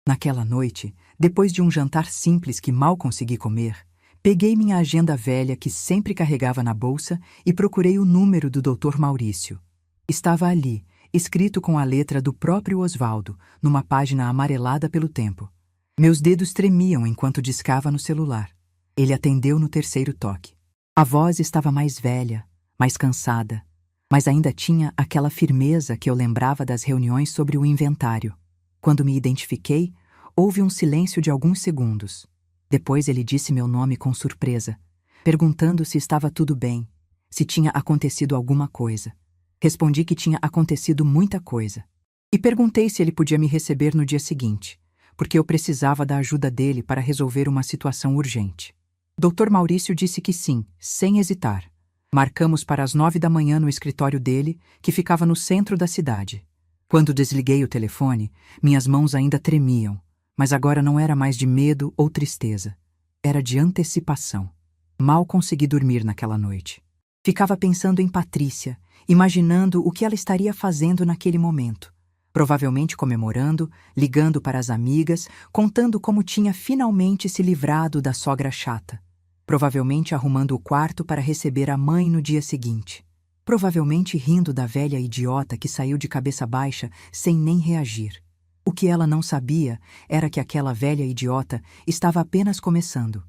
A: Naquela noite, depois de um jantar simples que mal consegui comer, peguei minha agenda velha que sempre carregava na bolsa e procurei o número do Dr. Maurício. Estava ali, escrito com a letra do próprio Osvaldo, numa página amarelada pelo tempo. Meus dedos tremiam enquanto discava no celular. Ele atendeu no 3º toque. A voz estava mais velha, mais cansada, mas ainda tinha aquela firmeza que eu lembrava das reuniões sobre o inventário. Quando me identifiquei, houve um silêncio de alguns segundos. Depois ele disse meu nome com surpresa, perguntando se estava tudo bem, se tinha acontecido alguma coisa. Respondi que tinha acontecido muita coisa. E perguntei se ele podia me receber no dia seguinte, porque eu precisava da ajuda dele para resolver uma situação urgente. Dr. Maurício disse que sim, sem hesitar. Marcamos para as 9 da manhã no escritório dele, que ficava no centro da cidade. Quando desliguei o telefone, minhas mãos ainda tremiam, mas agora não era mais de medo ou tristeza. Era de antecipação. Mal consegui dormir naquela noite. Ficava pensando em Patrícia, imaginando o que ela estaria fazendo naquele momento. Provavelmente comemorando, ligando para as amigas, contando como tinha finalmente se livrado da sogra chata. Provavelmente arrumando o quarto para receber a mãe no dia seguinte. Provavelmente rindo da velha idiota que saiu de cabeça baixa sem nem reagir. O que ela não sabia era que aquela velha idiota estava apenas começando.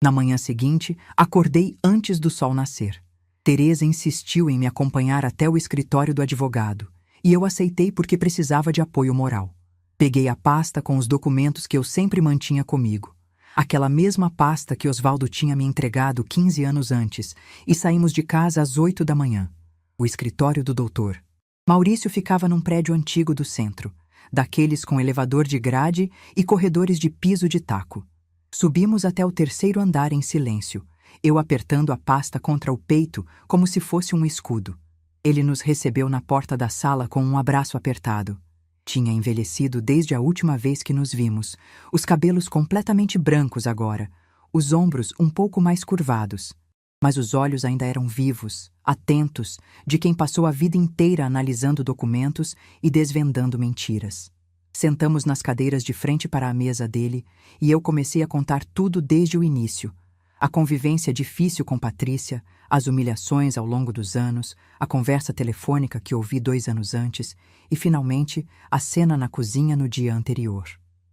A: Na manhã seguinte, acordei antes do sol nascer. Teresa insistiu em me acompanhar até o escritório do advogado, e eu aceitei porque precisava de apoio moral. Peguei a pasta com os documentos que eu sempre mantinha comigo, aquela mesma pasta que Osvaldo tinha me entregado 15 anos antes, e saímos de casa às 8 da manhã. O escritório do doutor Maurício ficava num prédio antigo do centro, daqueles com elevador de grade e corredores de piso de taco. Subimos até o 3º andar em silêncio, eu apertando a pasta contra o peito como se fosse um escudo. Ele nos recebeu na porta da sala com um abraço apertado. Tinha envelhecido desde a última vez que nos vimos, os cabelos completamente brancos agora, os ombros um pouco mais curvados. Mas os olhos ainda eram vivos, atentos, de quem passou a vida inteira analisando documentos e desvendando mentiras. Sentamos nas cadeiras de frente para a mesa dele e eu comecei a contar tudo desde o início. A convivência difícil com Patrícia, as humilhações ao longo dos anos, a conversa telefônica que ouvi 2 anos antes e, finalmente, a cena na cozinha no dia anterior.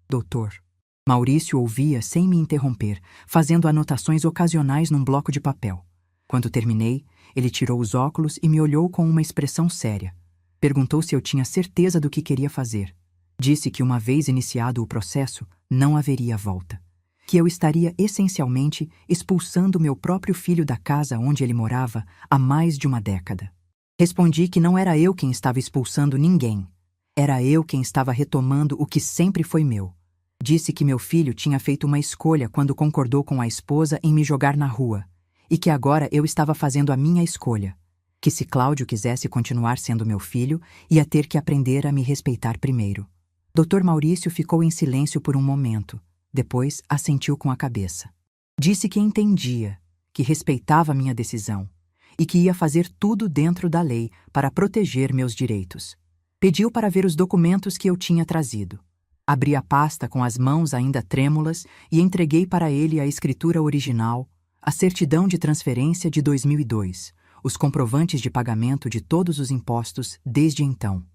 A: Doutor Maurício ouvia sem me interromper, fazendo anotações ocasionais num bloco de papel. Quando terminei, ele tirou os óculos e me olhou com uma expressão séria. Perguntou se eu tinha certeza do que queria fazer. Disse que, uma vez iniciado o processo, não haveria volta. Que eu estaria essencialmente expulsando meu próprio filho da casa onde ele morava há mais de uma década. Respondi que não era eu quem estava expulsando ninguém. Era eu quem estava retomando o que sempre foi meu. Disse que meu filho tinha feito uma escolha quando concordou com a esposa em me jogar na rua, e que agora eu estava fazendo a minha escolha, que se Cláudio quisesse continuar sendo meu filho, ia ter que aprender a me respeitar primeiro. Dr. Maurício ficou em silêncio por um momento, depois assentiu com a cabeça. Disse que entendia, que respeitava minha decisão, e que ia fazer tudo dentro da lei para proteger meus direitos. Pediu para ver os documentos que eu tinha trazido. Abri a pasta com as mãos ainda trêmulas e entreguei para ele a escritura original, a certidão de transferência de 2002, os comprovantes de pagamento de todos os impostos desde então.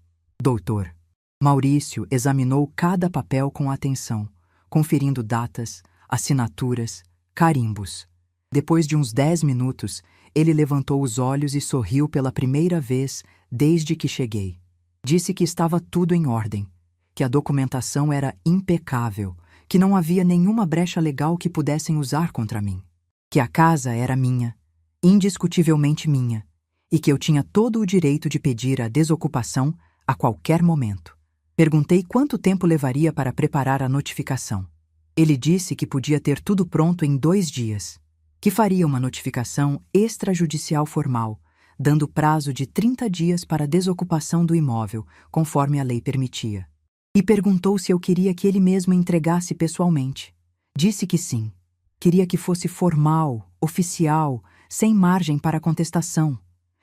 A: Doutor Maurício examinou cada papel com atenção, conferindo datas, assinaturas, carimbos. Depois de uns 10 minutos, ele levantou os olhos e sorriu pela primeira vez desde que cheguei. Disse que estava tudo em ordem, que a documentação era impecável, que não havia nenhuma brecha legal que pudessem usar contra mim, que a casa era minha, indiscutivelmente minha, e que eu tinha todo o direito de pedir a desocupação a qualquer momento. Perguntei quanto tempo levaria para preparar a notificação. Ele disse que podia ter tudo pronto em 2 dias, que faria uma notificação extrajudicial formal, dando prazo de 30 dias para a desocupação do imóvel, conforme a lei permitia. E perguntou se eu queria que ele mesmo entregasse pessoalmente. Disse que sim. Queria que fosse formal, oficial, sem margem para contestação.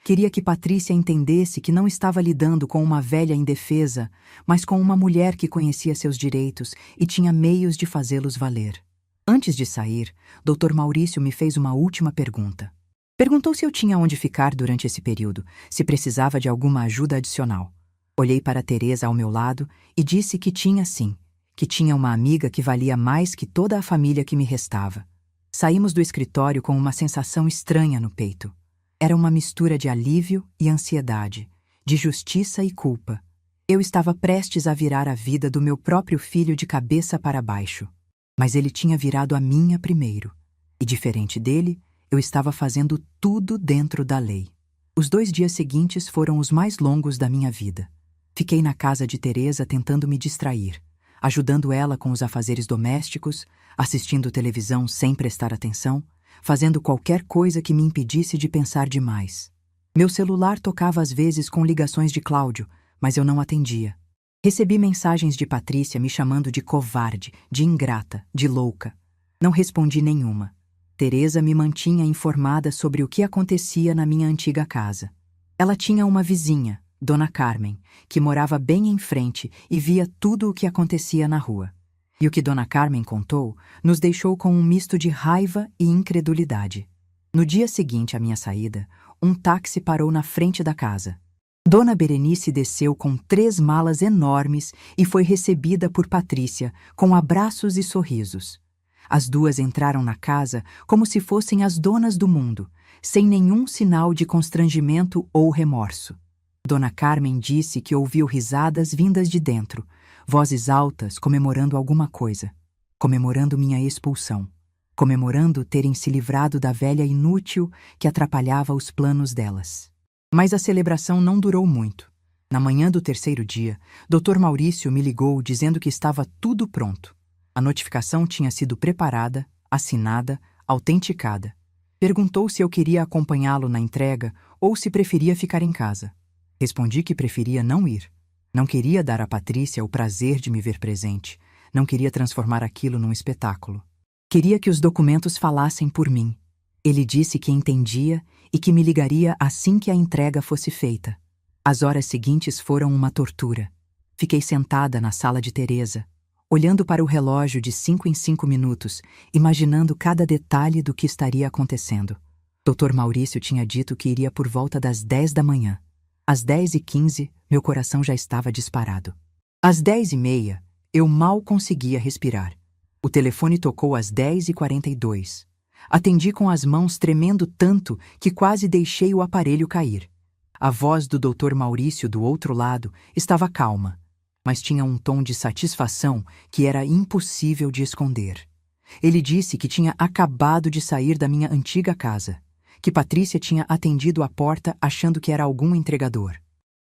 A: Queria que Patrícia entendesse que não estava lidando com uma velha indefesa, mas com uma mulher que conhecia seus direitos e tinha meios de fazê-los valer. Antes de sair, Dr. Maurício me fez uma última pergunta. Perguntou se eu tinha onde ficar durante esse período, se precisava de alguma ajuda adicional. Olhei para Teresa ao meu lado e disse que tinha sim, que tinha uma amiga que valia mais que toda a família que me restava. Saímos do escritório com uma sensação estranha no peito. Era uma mistura de alívio e ansiedade, de justiça e culpa. Eu estava prestes a virar a vida do meu próprio filho de cabeça para baixo. mas ele tinha virado a minha primeiro. E diferente dele, eu estava fazendo tudo dentro da lei. Os 2 dias seguintes foram os mais longos da minha vida. Fiquei na casa de Teresa tentando me distrair, ajudando ela com os afazeres domésticos, assistindo televisão sem prestar atenção, fazendo qualquer coisa que me impedisse de pensar demais. Meu celular tocava às vezes com ligações de Cláudio, mas eu não atendia. Recebi mensagens de Patrícia me chamando de covarde, de ingrata, de louca. Não respondi nenhuma. Teresa me mantinha informada sobre o que acontecia na minha antiga casa. Ela tinha uma vizinha, Dona Carmen, que morava bem em frente e via tudo o que acontecia na rua. E o que Dona Carmen contou nos deixou com um misto de raiva e incredulidade. No dia seguinte à minha saída, um táxi parou na frente da casa. Dona Berenice desceu com 3 malas enormes e foi recebida por Patrícia com abraços e sorrisos. As duas entraram na casa como se fossem as donas do mundo, sem nenhum sinal de constrangimento ou remorso. Dona Carmen disse que ouviu risadas vindas de dentro, vozes altas comemorando alguma coisa, comemorando minha expulsão, comemorando terem se livrado da velha inútil que atrapalhava os planos delas. Mas a celebração não durou muito. Na manhã do 3º dia, Dr. Maurício me ligou dizendo que estava tudo pronto. A notificação tinha sido preparada, assinada, autenticada. Perguntou se eu queria acompanhá-lo na entrega ou se preferia ficar em casa. Respondi que preferia não ir. Não queria dar a Patrícia o prazer de me ver presente. Não queria transformar aquilo num espetáculo. Queria que os documentos falassem por mim. Ele disse que entendia e que me ligaria assim que a entrega fosse feita. As horas seguintes foram uma tortura. Fiquei sentada na sala de Teresa, olhando para o relógio de 5 em 5 minutos, imaginando cada detalhe do que estaria acontecendo. Dr. Maurício tinha dito que iria por volta das 10 da manhã. Às 10h15, meu coração já estava disparado. Às 10h30, eu mal conseguia respirar. O telefone tocou às 10h42. Atendi com as mãos tremendo tanto que quase deixei o aparelho cair. A voz do Dr. Maurício do outro lado estava calma, mas tinha um tom de satisfação que era impossível de esconder. Ele disse que tinha acabado de sair da minha antiga casa, que Patrícia tinha atendido a porta achando que era algum entregador,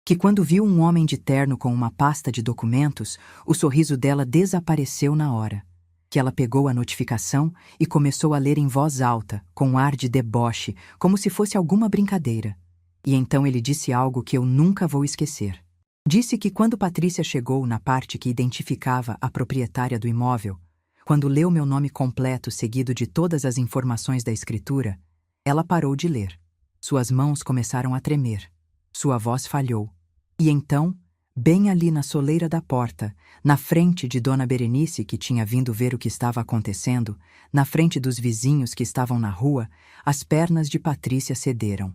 A: que quando viu um homem de terno com uma pasta de documentos, o sorriso dela desapareceu na hora, que ela pegou a notificação e começou a ler em voz alta, com um ar de deboche, como se fosse alguma brincadeira. E então ele disse algo que eu nunca vou esquecer. Disse que quando Patrícia chegou na parte que identificava a proprietária do imóvel, quando leu meu nome completo seguido de todas as informações da escritura, ela parou de ler. Suas mãos começaram a tremer. Sua voz falhou. E então, bem ali na soleira da porta, na frente de Dona Berenice, que tinha vindo ver o que estava acontecendo, na frente dos vizinhos que estavam na rua, as pernas de Patrícia cederam.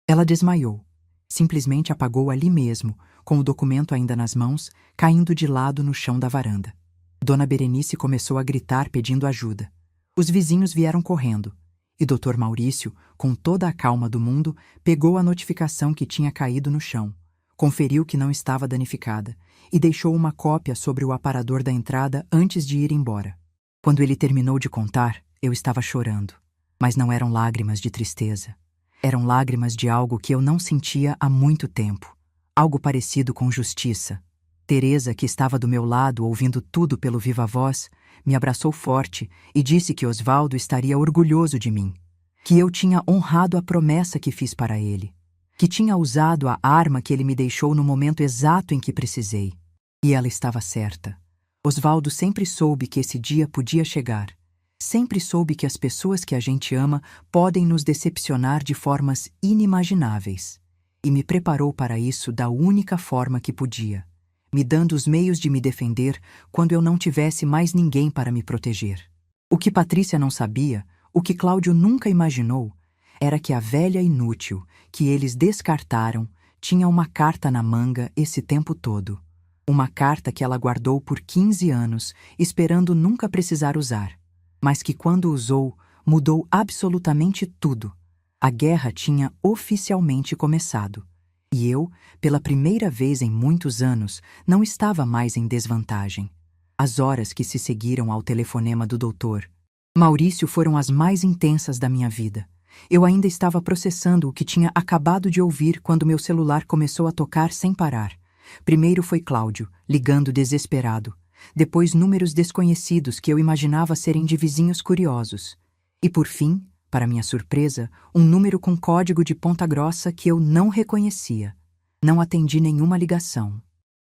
A: Ela desmaiou. Simplesmente apagou ali mesmo, com o documento ainda nas mãos, caindo de lado no chão da varanda. Dona Berenice começou a gritar pedindo ajuda. Os vizinhos vieram correndo, e Dr. Maurício, com toda a calma do mundo, pegou a notificação que tinha caído no chão, conferiu que não estava danificada e deixou uma cópia sobre o aparador da entrada antes de ir embora. Quando ele terminou de contar, eu estava chorando, mas não eram lágrimas de tristeza. Eram lágrimas de algo que eu não sentia há muito tempo, algo parecido com justiça. Teresa, que estava do meu lado ouvindo tudo pelo viva-voz, me abraçou forte e disse que Osvaldo estaria orgulhoso de mim, que eu tinha honrado a promessa que fiz para ele, que tinha usado a arma que ele me deixou no momento exato em que precisei. E ela estava certa. Osvaldo sempre soube que esse dia podia chegar. Sempre soube que as pessoas que a gente ama podem nos decepcionar de formas inimagináveis. E me preparou para isso da única forma que podia, me dando os meios de me defender quando eu não tivesse mais ninguém para me proteger. O que Patrícia não sabia, o que Cláudio nunca imaginou, era que a velha inútil, que eles descartaram, tinha uma carta na manga esse tempo todo. Uma carta que ela guardou por 15 anos, esperando nunca precisar usar. Mas que quando usou, mudou absolutamente tudo. A guerra tinha oficialmente começado. E eu, pela primeira vez em muitos anos, não estava mais em desvantagem. As horas que se seguiram ao telefonema do doutor Maurício foram as mais intensas da minha vida. Eu ainda estava processando o que tinha acabado de ouvir quando meu celular começou a tocar sem parar. Primeiro foi Cláudio, ligando desesperado. Depois números desconhecidos que eu imaginava serem de vizinhos curiosos. E por fim, para minha surpresa, um número com código de Ponta Grossa que eu não reconhecia. Não atendi nenhuma ligação.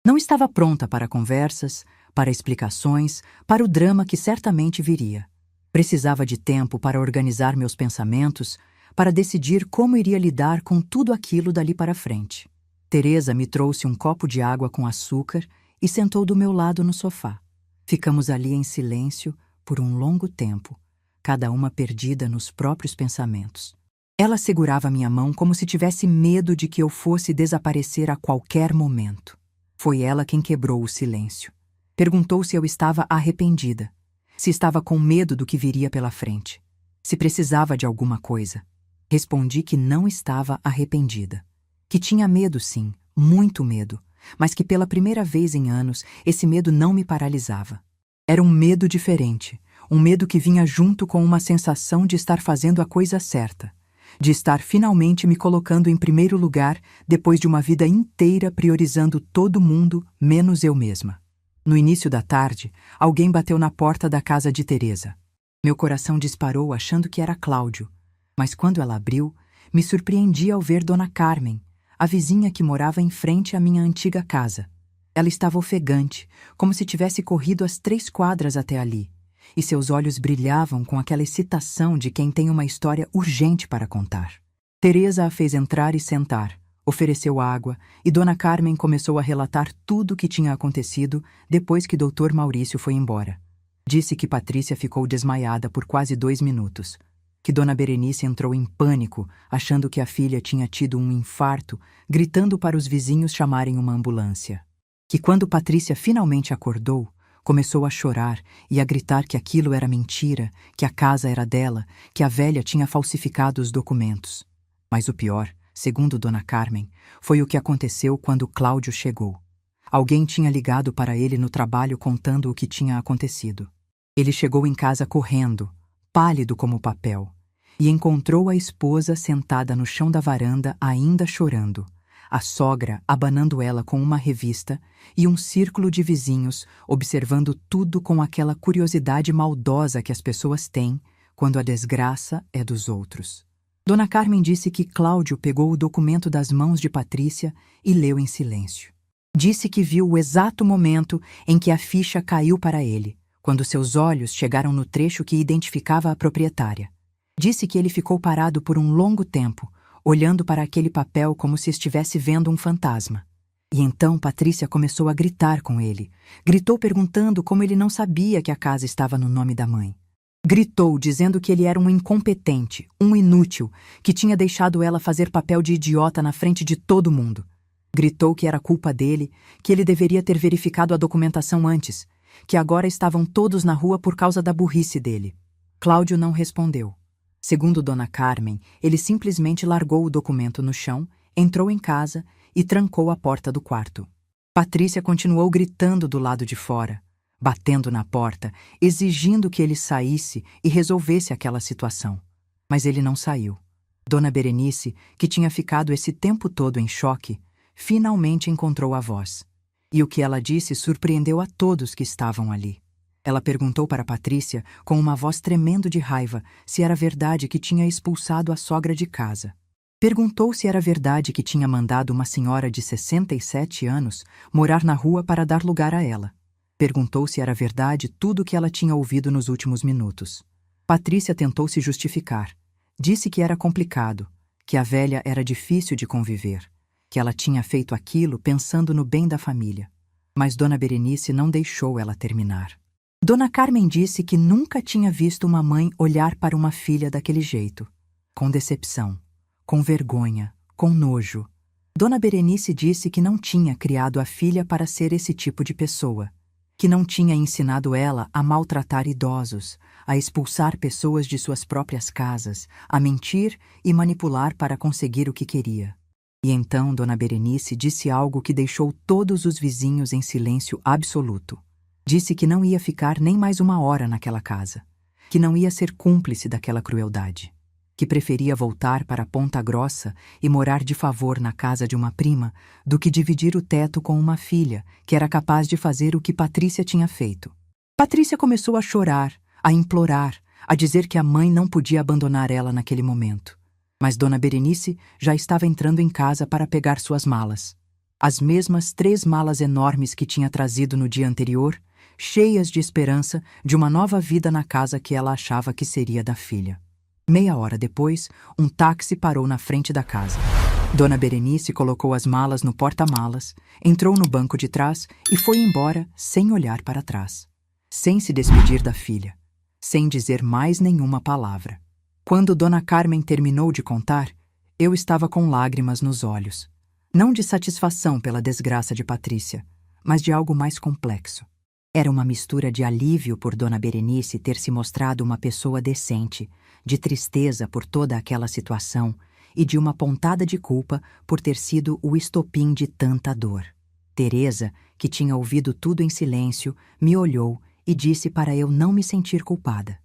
A: Não estava pronta para conversas, para explicações, para o drama que certamente viria. Precisava de tempo para organizar meus pensamentos, para decidir como iria lidar com tudo aquilo dali para frente. Teresa me trouxe um copo de água com açúcar e sentou do meu lado no sofá. Ficamos ali em silêncio por um longo tempo, cada uma perdida nos próprios pensamentos. Ela segurava minha mão como se tivesse medo de que eu fosse desaparecer a qualquer momento. Foi ela quem quebrou o silêncio. Perguntou se eu estava arrependida, se estava com medo do que viria pela frente, se precisava de alguma coisa. Respondi que não estava arrependida, que tinha medo sim, muito medo, mas que pela primeira vez em anos esse medo não me paralisava. Era um medo diferente, um medo que vinha junto com uma sensação de estar fazendo a coisa certa, de estar finalmente me colocando em primeiro lugar depois de uma vida inteira priorizando todo mundo menos eu mesma. No início da tarde, alguém bateu na porta da casa de Teresa. Meu coração disparou achando que era Cláudio, mas quando ela abriu, me surpreendi ao ver Dona Carmen, a vizinha que morava em frente à minha antiga casa. Ela estava ofegante, como se tivesse corrido as 3 quadras até ali, e seus olhos brilhavam com aquela excitação de quem tem uma história urgente para contar. Teresa a fez entrar e sentar. Ofereceu água e Dona Carmen começou a relatar tudo o que tinha acontecido depois que Dr. Maurício foi embora. Disse que Patrícia ficou desmaiada por quase 2 minutos, que Dona Berenice entrou em pânico, achando que a filha tinha tido um infarto, gritando para os vizinhos chamarem uma ambulância. Que quando Patrícia finalmente acordou, começou a chorar e a gritar que aquilo era mentira, que a casa era dela, que a velha tinha falsificado os documentos. Mas o pior, segundo Dona Carmen, foi o que aconteceu quando Cláudio chegou. Alguém tinha ligado para ele no trabalho contando o que tinha acontecido. Ele chegou em casa correndo, pálido como papel, e encontrou a esposa sentada no chão da varanda ainda chorando, a sogra abanando ela com uma revista e um círculo de vizinhos observando tudo com aquela curiosidade maldosa que as pessoas têm quando a desgraça é dos outros. Dona Carmen disse que Cláudio pegou o documento das mãos de Patrícia e leu em silêncio. Disse que viu o exato momento em que a ficha caiu para ele, quando seus olhos chegaram no trecho que identificava a proprietária. Disse que ele ficou parado por um longo tempo, olhando para aquele papel como se estivesse vendo um fantasma. E então Patrícia começou a gritar com ele. Gritou perguntando como ele não sabia que a casa estava no nome da mãe. Gritou dizendo que ele era um incompetente, um inútil, que tinha deixado ela fazer papel de idiota na frente de todo mundo. Gritou que era culpa dele, que ele deveria ter verificado a documentação antes, que agora estavam todos na rua por causa da burrice dele. Cláudio não respondeu. Segundo Dona Carmen, ele simplesmente largou o documento no chão, entrou em casa e trancou a porta do quarto. Patrícia continuou gritando do lado de fora, batendo na porta, exigindo que ele saísse e resolvesse aquela situação. Mas ele não saiu. Dona Berenice, que tinha ficado esse tempo todo em choque, finalmente encontrou a voz. E o que ela disse surpreendeu a todos que estavam ali. Ela perguntou para Patrícia, com uma voz tremendo de raiva, se era verdade que tinha expulsado a sogra de casa. Perguntou se era verdade que tinha mandado uma senhora de 67 anos morar na rua para dar lugar a ela. Perguntou se era verdade tudo o que ela tinha ouvido nos últimos minutos. Patrícia tentou se justificar. Disse que era complicado, que a velha era difícil de conviver, que ela tinha feito aquilo pensando no bem da família. Mas Dona Berenice não deixou ela terminar. Dona Carmen disse que nunca tinha visto uma mãe olhar para uma filha daquele jeito, com decepção, com vergonha, com nojo. Dona Berenice disse que não tinha criado a filha para ser esse tipo de pessoa, que não tinha ensinado ela a maltratar idosos, a expulsar pessoas de suas próprias casas, a mentir e manipular para conseguir o que queria. E então Dona Berenice disse algo que deixou todos os vizinhos em silêncio absoluto. Disse que não ia ficar nem mais uma hora naquela casa, que não ia ser cúmplice daquela crueldade, que preferia voltar para Ponta Grossa e morar de favor na casa de uma prima do que dividir o teto com uma filha que era capaz de fazer o que Patrícia tinha feito. Patrícia começou a chorar, a implorar, a dizer que a mãe não podia abandonar ela naquele momento. Mas Dona Berenice já estava entrando em casa para pegar suas malas. As mesmas 3 malas enormes que tinha trazido no dia anterior, cheias de esperança de uma nova vida na casa que ela achava que seria da filha. Meia hora depois, um táxi parou na frente da casa. Dona Berenice colocou as malas no porta-malas, entrou no banco de trás e foi embora sem olhar para trás, sem se despedir da filha, sem dizer mais nenhuma palavra. Quando Dona Carmen terminou de contar, eu estava com lágrimas nos olhos. Não de satisfação pela desgraça de Patrícia, mas de algo mais complexo. Era uma mistura de alívio por Dona Berenice ter se mostrado uma pessoa decente, de tristeza por toda aquela situação e de uma pontada de culpa por ter sido o estopim de tanta dor. Teresa, que tinha ouvido tudo em silêncio, me olhou e disse para eu não me sentir culpada.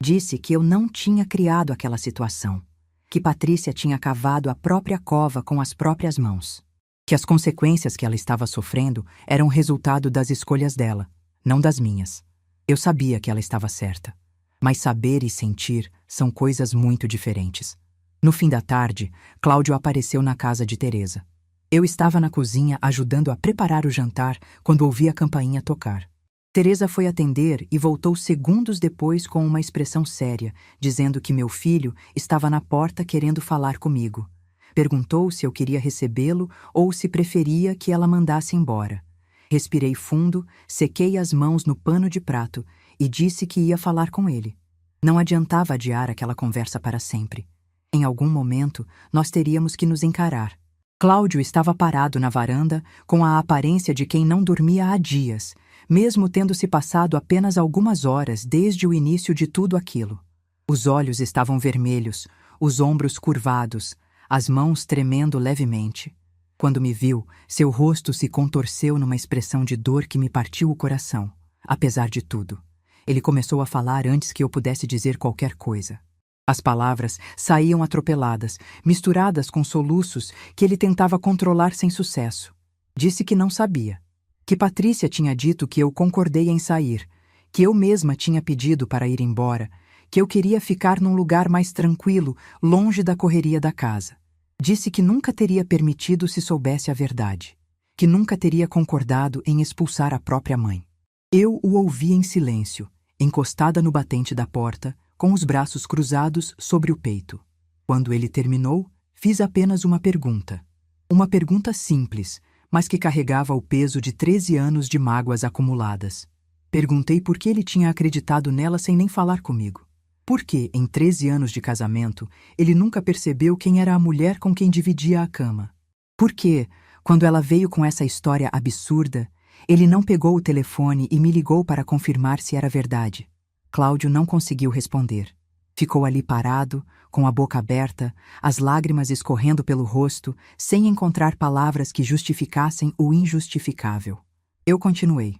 A: Disse que eu não tinha criado aquela situação, que Patrícia tinha cavado a própria cova com as próprias mãos, que as consequências que ela estava sofrendo eram resultado das escolhas dela, não das minhas. Eu sabia que ela estava certa, mas saber e sentir são coisas muito diferentes. No fim da tarde, Cláudio apareceu na casa de Teresa. Eu estava na cozinha ajudando a preparar o jantar quando ouvi a campainha tocar. Teresa foi atender e voltou segundos depois com uma expressão séria, dizendo que meu filho estava na porta querendo falar comigo. Perguntou se eu queria recebê-lo ou se preferia que ela mandasse embora. Respirei fundo, sequei as mãos no pano de prato e disse que ia falar com ele. Não adiantava adiar aquela conversa para sempre. Em algum momento, nós teríamos que nos encarar. Cláudio estava parado na varanda com a aparência de quem não dormia há dias, mesmo tendo se passado apenas algumas horas desde o início de tudo aquilo. Os olhos estavam vermelhos, os ombros curvados, as mãos tremendo levemente. Quando me viu, seu rosto se contorceu numa expressão de dor que me partiu o coração. Apesar de tudo, ele começou a falar antes que eu pudesse dizer qualquer coisa. As palavras saíam atropeladas, misturadas com soluços que ele tentava controlar sem sucesso. Disse que não sabia, que Patrícia tinha dito que eu concordei em sair, que eu mesma tinha pedido para ir embora, que eu queria ficar num lugar mais tranquilo, longe da correria da casa. Disse que nunca teria permitido se soubesse a verdade, que nunca teria concordado em expulsar a própria mãe. Eu o ouvi em silêncio, encostada no batente da porta, com os braços cruzados sobre o peito. Quando ele terminou, fiz apenas uma pergunta. Uma pergunta simples, mas que carregava o peso de 13 anos de mágoas acumuladas. Perguntei por que ele tinha acreditado nela sem nem falar comigo. Por que, em 13 anos de casamento, ele nunca percebeu quem era a mulher com quem dividia a cama? Por que, quando ela veio com essa história absurda, ele não pegou o telefone e me ligou para confirmar se era verdade? Cláudio não conseguiu responder. Ficou ali parado, com a boca aberta, as lágrimas escorrendo pelo rosto, sem encontrar palavras que justificassem o injustificável. Eu continuei.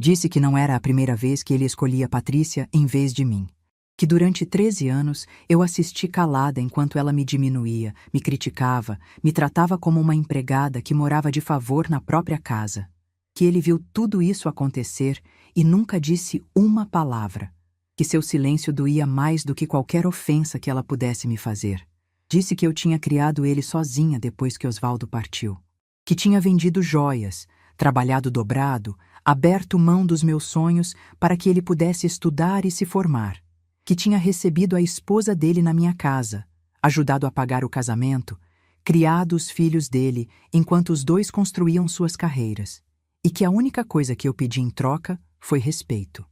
A: Disse que não era a primeira vez que ele escolhia Patrícia em vez de mim. Que durante 13 anos eu assisti calada enquanto ela me diminuía, me criticava, me tratava como uma empregada que morava de favor na própria casa. Que ele viu tudo isso acontecer e nunca disse uma palavra. Que seu silêncio doía mais do que qualquer ofensa que ela pudesse me fazer. Disse que eu tinha criado ele sozinha depois que Osvaldo partiu. Que tinha vendido joias, trabalhado dobrado, aberto mão dos meus sonhos para que ele pudesse estudar e se formar. Que tinha recebido a esposa dele na minha casa, ajudado a pagar o casamento, criado os filhos dele enquanto os dois construíam suas carreiras. E que a única coisa que eu pedi em troca foi respeito.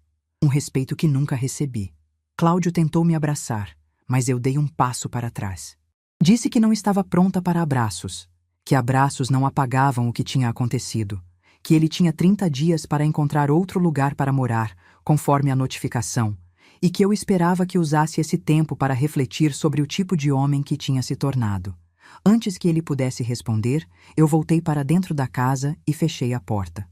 A: Um respeito que nunca recebi. Cláudio tentou me abraçar, mas eu dei um passo para trás. Disse que não estava pronta para abraços, que abraços não apagavam o que tinha acontecido, que ele tinha 30 dias para encontrar outro lugar para morar, conforme a notificação, e que eu esperava que usasse esse tempo para refletir sobre o tipo de homem que tinha se tornado. Antes que ele pudesse responder, eu voltei para dentro da casa e fechei a porta.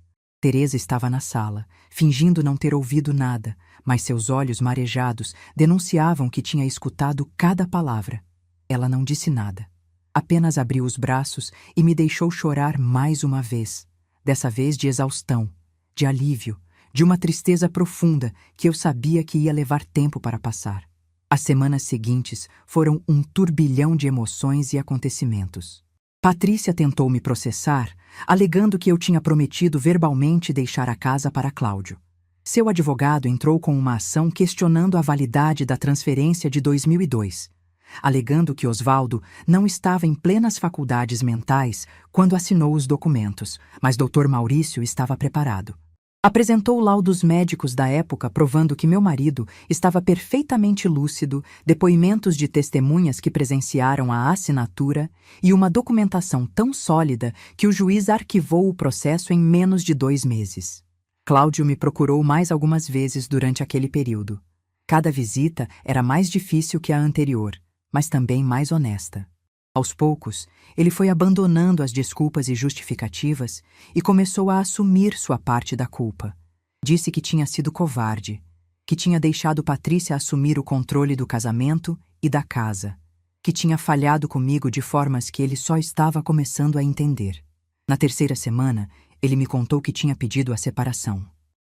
A: Teresa estava na sala, fingindo não ter ouvido nada, mas seus olhos marejados denunciavam que tinha escutado cada palavra. Ela não disse nada. Apenas abriu os braços e me deixou chorar mais uma vez. Dessa vez de exaustão, de alívio, de uma tristeza profunda que eu sabia que ia levar tempo para passar. As semanas seguintes foram um turbilhão de emoções e acontecimentos. Patrícia tentou me processar, alegando que eu tinha prometido verbalmente deixar a casa para Cláudio. Seu advogado entrou com uma ação questionando a validade da transferência de 2002, alegando que Osvaldo não estava em plenas faculdades mentais quando assinou os documentos, mas Dr. Maurício estava preparado. Apresentou laudos médicos da época provando que meu marido estava perfeitamente lúcido, depoimentos de testemunhas que presenciaram a assinatura e uma documentação tão sólida que o juiz arquivou o processo em menos de 2 meses. Cláudio me procurou mais algumas vezes durante aquele período. Cada visita era mais difícil que a anterior, mas também mais honesta. Aos poucos, ele foi abandonando as desculpas e justificativas e começou a assumir sua parte da culpa. Disse que tinha sido covarde, que tinha deixado Patrícia assumir o controle do casamento e da casa, que tinha falhado comigo de formas que ele só estava começando a entender. Na terceira semana, ele me contou que tinha pedido a separação.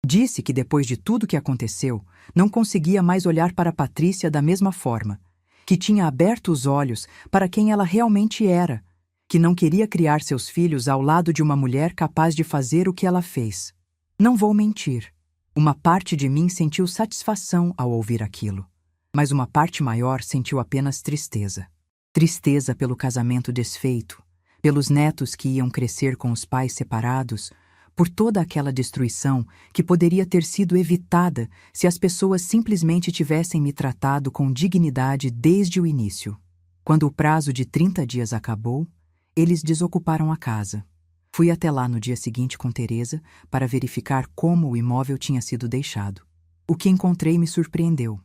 A: Disse que depois de tudo que aconteceu, não conseguia mais olhar para Patrícia da mesma forma, que tinha aberto os olhos para quem ela realmente era, que não queria criar seus filhos ao lado de uma mulher capaz de fazer o que ela fez. Não vou mentir. Uma parte de mim sentiu satisfação ao ouvir aquilo, mas uma parte maior sentiu apenas tristeza. Tristeza pelo casamento desfeito, pelos netos que iam crescer com os pais separados, por toda aquela destruição que poderia ter sido evitada se as pessoas simplesmente tivessem me tratado com dignidade desde o início. Quando o prazo de 30 dias acabou, eles desocuparam a casa. Fui até lá no dia seguinte com Teresa para verificar como o imóvel tinha sido deixado. O que encontrei me surpreendeu.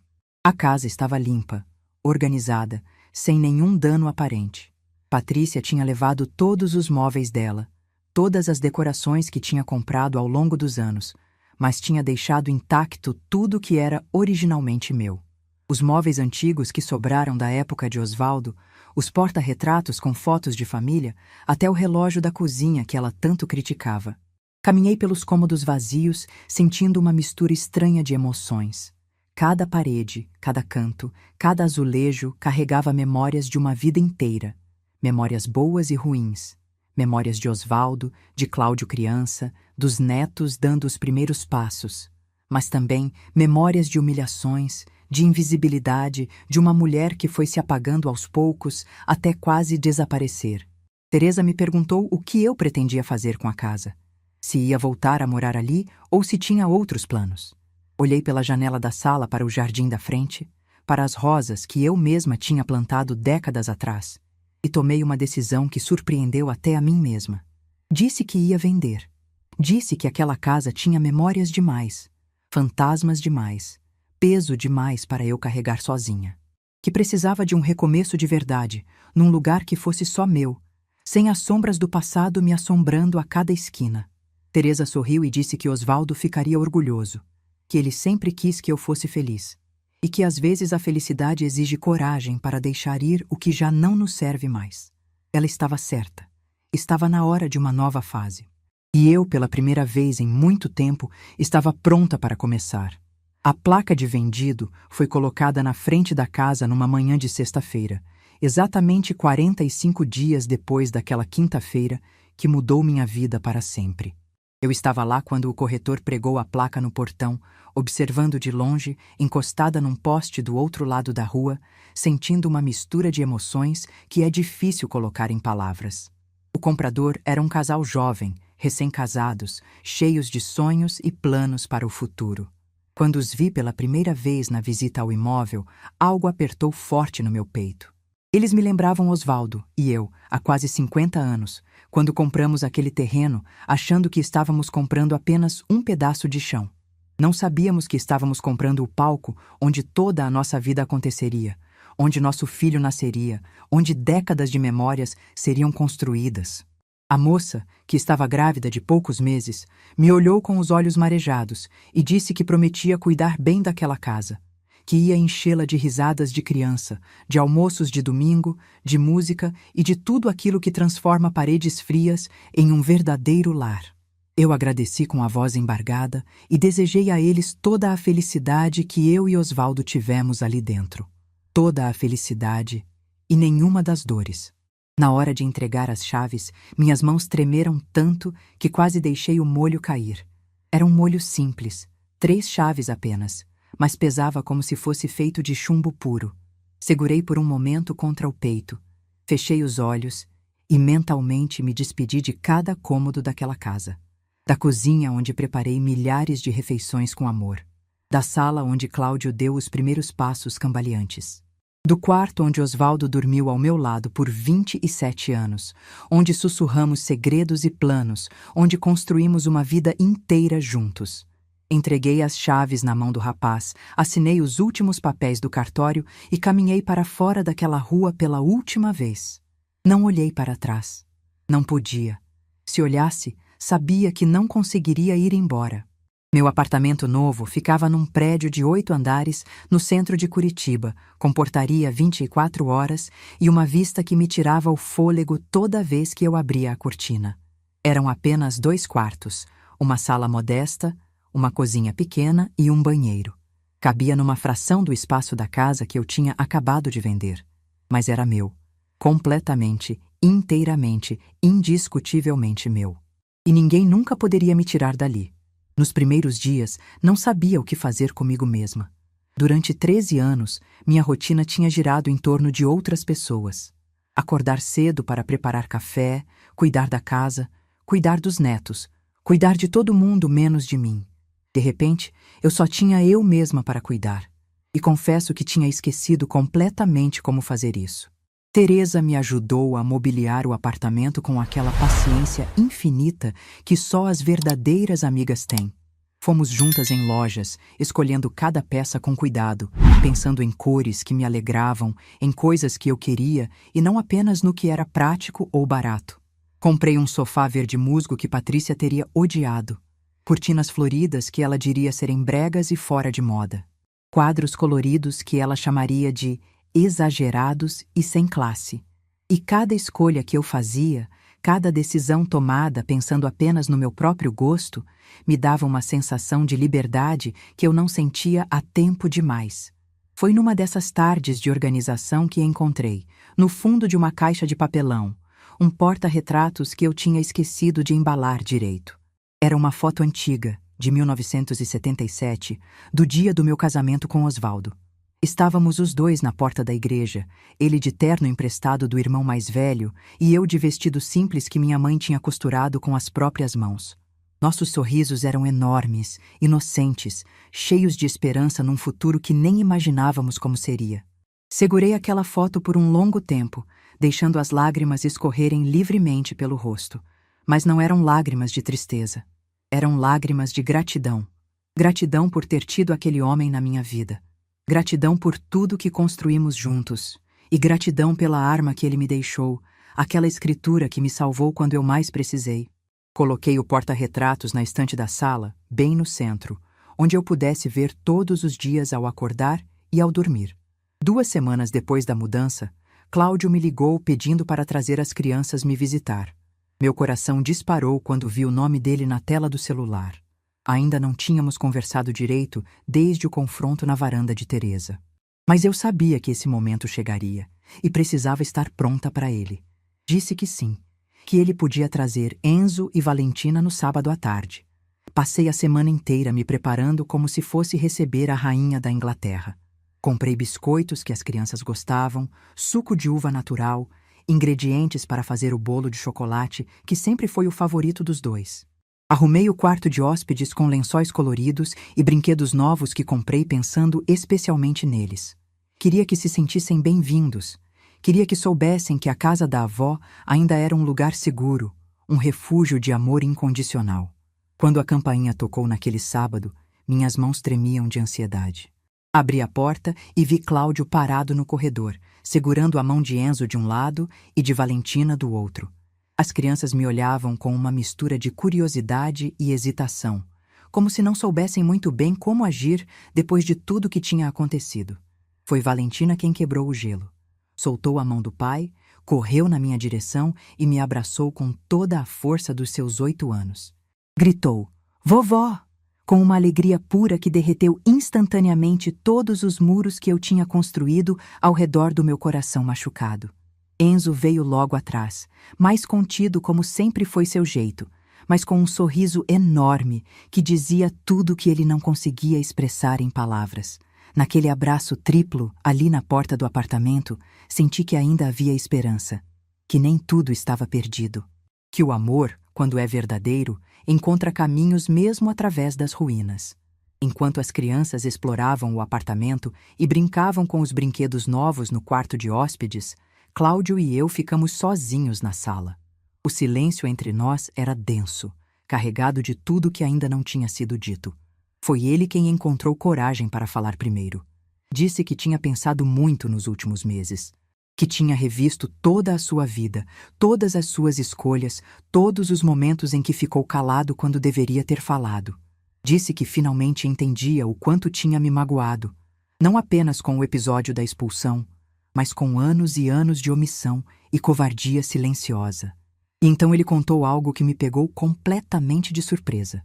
A: A casa estava limpa, organizada, sem nenhum dano aparente. Patrícia tinha levado todos os móveis dela, todas as decorações que tinha comprado ao longo dos anos, mas tinha deixado intacto tudo que era originalmente meu. Os móveis antigos que sobraram da época de Osvaldo, os porta-retratos com fotos de família, até o relógio da cozinha que ela tanto criticava. Caminhei pelos cômodos vazios, sentindo uma mistura estranha de emoções. Cada parede, cada canto, cada azulejo carregava memórias de uma vida inteira. Memórias boas e ruins. Memórias de Osvaldo, de Cláudio criança, dos netos dando os primeiros passos. Mas também memórias de humilhações, de invisibilidade, de uma mulher que foi se apagando aos poucos até quase desaparecer. Teresa me perguntou o que eu pretendia fazer com a casa. Se ia voltar a morar ali ou se tinha outros planos. Olhei pela janela da sala para o jardim da frente, para as rosas que eu mesma tinha plantado décadas atrás, e tomei uma decisão que surpreendeu até a mim mesma. Disse que ia vender. Disse que aquela casa tinha memórias demais, fantasmas demais, peso demais para eu carregar sozinha. Que precisava de um recomeço de verdade, num lugar que fosse só meu, sem as sombras do passado me assombrando a cada esquina. Teresa sorriu e disse que Osvaldo ficaria orgulhoso, que ele sempre quis que eu fosse feliz, e que às vezes a felicidade exige coragem para deixar ir o que já não nos serve mais. Ela estava certa. Estava na hora de uma nova fase. E eu, pela primeira vez em muito tempo, estava pronta para começar. A placa de vendido foi colocada na frente da casa numa manhã de sexta-feira, exatamente 45 dias depois daquela quinta-feira que mudou minha vida para sempre. Eu estava lá quando o corretor pregou a placa no portão, observando de longe, encostada num poste do outro lado da rua, sentindo uma mistura de emoções que é difícil colocar em palavras. O comprador era um casal jovem, recém-casados, cheios de sonhos e planos para o futuro. Quando os vi pela primeira vez na visita ao imóvel, algo apertou forte no meu peito. Eles me lembravam Osvaldo e eu, há quase 50 anos, quando compramos aquele terreno, achando que estávamos comprando apenas um pedaço de chão. Não sabíamos que estávamos comprando o palco onde toda a nossa vida aconteceria, onde nosso filho nasceria, onde décadas de memórias seriam construídas. A moça, que estava grávida de poucos meses, me olhou com os olhos marejados e disse que prometia cuidar bem daquela casa, que ia enchê-la de risadas de criança, de almoços de domingo, de música e de tudo aquilo que transforma paredes frias em um verdadeiro lar. Eu agradeci com a voz embargada e desejei a eles toda a felicidade que eu e Osvaldo tivemos ali dentro. Toda a felicidade e nenhuma das dores. Na hora de entregar as chaves, minhas mãos tremeram tanto que quase deixei o molho cair. Era um molho simples, 3 chaves apenas, mas pesava como se fosse feito de chumbo puro. Segurei por um momento contra o peito, fechei os olhos e mentalmente me despedi de cada cômodo daquela casa. Da cozinha onde preparei milhares de refeições com amor. Da sala onde Cláudio deu os primeiros passos cambaleantes. Do quarto onde Osvaldo dormiu ao meu lado por 27 anos, onde sussurramos segredos e planos, onde construímos uma vida inteira juntos. Entreguei as chaves na mão do rapaz, assinei os últimos papéis do cartório e caminhei para fora daquela rua pela última vez. Não olhei para trás. Não podia. Se olhasse, sabia que não conseguiria ir embora. Meu apartamento novo ficava num prédio de 8 andares no centro de Curitiba, com portaria 24 horas e uma vista que me tirava o fôlego toda vez que eu abria a cortina. Eram apenas 2 quartos, uma sala modesta, uma cozinha pequena e um banheiro. Cabia numa fração do espaço da casa que eu tinha acabado de vender. Mas era meu. Completamente, inteiramente, indiscutivelmente meu. E ninguém nunca poderia me tirar dali. Nos primeiros dias, não sabia o que fazer comigo mesma. Durante 13 anos, minha rotina tinha girado em torno de outras pessoas. Acordar cedo para preparar café, cuidar da casa, cuidar dos netos, cuidar de todo mundo menos de mim. De repente, eu só tinha eu mesma para cuidar. E confesso que tinha esquecido completamente como fazer isso. Teresa me ajudou a mobiliar o apartamento com aquela paciência infinita que só as verdadeiras amigas têm. Fomos juntas em lojas, escolhendo cada peça com cuidado, pensando em cores que me alegravam, em coisas que eu queria e não apenas no que era prático ou barato. Comprei um sofá verde musgo que Patrícia teria odiado. Cortinas floridas que ela diria serem bregas e fora de moda. Quadros coloridos que ela chamaria de exagerados e sem classe. E cada escolha que eu fazia, cada decisão tomada pensando apenas no meu próprio gosto, me dava uma sensação de liberdade que eu não sentia há tempo demais. Foi numa dessas tardes de organização que encontrei, no fundo de uma caixa de papelão, um porta-retratos que eu tinha esquecido de embalar direito. Era uma foto antiga, de 1977, do dia do meu casamento com Osvaldo. Estávamos os dois na porta da igreja, ele de terno emprestado do irmão mais velho e eu de vestido simples que minha mãe tinha costurado com as próprias mãos. Nossos sorrisos eram enormes, inocentes, cheios de esperança num futuro que nem imaginávamos como seria. Segurei aquela foto por um longo tempo, deixando as lágrimas escorrerem livremente pelo rosto. Mas não eram lágrimas de tristeza. Eram lágrimas de gratidão. Gratidão por ter tido aquele homem na minha vida. Gratidão por tudo que construímos juntos. E gratidão pela arma que ele me deixou, aquela escritura que me salvou quando eu mais precisei. Coloquei o porta-retratos na estante da sala, bem no centro, onde eu pudesse ver todos os dias ao acordar e ao dormir. 2 semanas depois da mudança, Cláudio me ligou pedindo para trazer as crianças me visitar. Meu coração disparou quando vi o nome dele na tela do celular. Ainda não tínhamos conversado direito desde o confronto na varanda de Teresa. Mas eu sabia que esse momento chegaria e precisava estar pronta para ele. Disse que sim, que ele podia trazer Enzo e Valentina no sábado à tarde. Passei a semana inteira me preparando como se fosse receber a rainha da Inglaterra. Comprei biscoitos que as crianças gostavam, suco de uva natural, ingredientes para fazer o bolo de chocolate, que sempre foi o favorito dos dois. Arrumei o quarto de hóspedes com lençóis coloridos e brinquedos novos que comprei pensando especialmente neles. Queria que se sentissem bem-vindos. Queria que soubessem que a casa da avó ainda era um lugar seguro, um refúgio de amor incondicional. Quando a campainha tocou naquele sábado, minhas mãos tremiam de ansiedade. Abri a porta e vi Cláudio parado no corredor, segurando a mão de Enzo de um lado e de Valentina do outro. As crianças me olhavam com uma mistura de curiosidade e hesitação, como se não soubessem muito bem como agir depois de tudo que tinha acontecido. Foi Valentina quem quebrou o gelo. Soltou a mão do pai, correu na minha direção e me abraçou com toda a força dos seus 8 anos. Gritou: "Vovó!", com uma alegria pura que derreteu instantaneamente todos os muros que eu tinha construído ao redor do meu coração machucado. Enzo veio logo atrás, mais contido como sempre foi seu jeito, mas com um sorriso enorme que dizia tudo o que ele não conseguia expressar em palavras. Naquele abraço triplo, ali na porta do apartamento, senti que ainda havia esperança, que nem tudo estava perdido, que o amor, quando é verdadeiro, encontra caminhos mesmo através das ruínas. Enquanto as crianças exploravam o apartamento e brincavam com os brinquedos novos no quarto de hóspedes, Cláudio e eu ficamos sozinhos na sala. O silêncio entre nós era denso, carregado de tudo que ainda não tinha sido dito. Foi ele quem encontrou coragem para falar primeiro. Disse que tinha pensado muito nos últimos meses, que tinha revisto toda a sua vida, todas as suas escolhas, todos os momentos em que ficou calado quando deveria ter falado. Disse que finalmente entendia o quanto tinha me magoado, não apenas com o episódio da expulsão, mas com anos e anos de omissão e covardia silenciosa. E então ele contou algo que me pegou completamente de surpresa.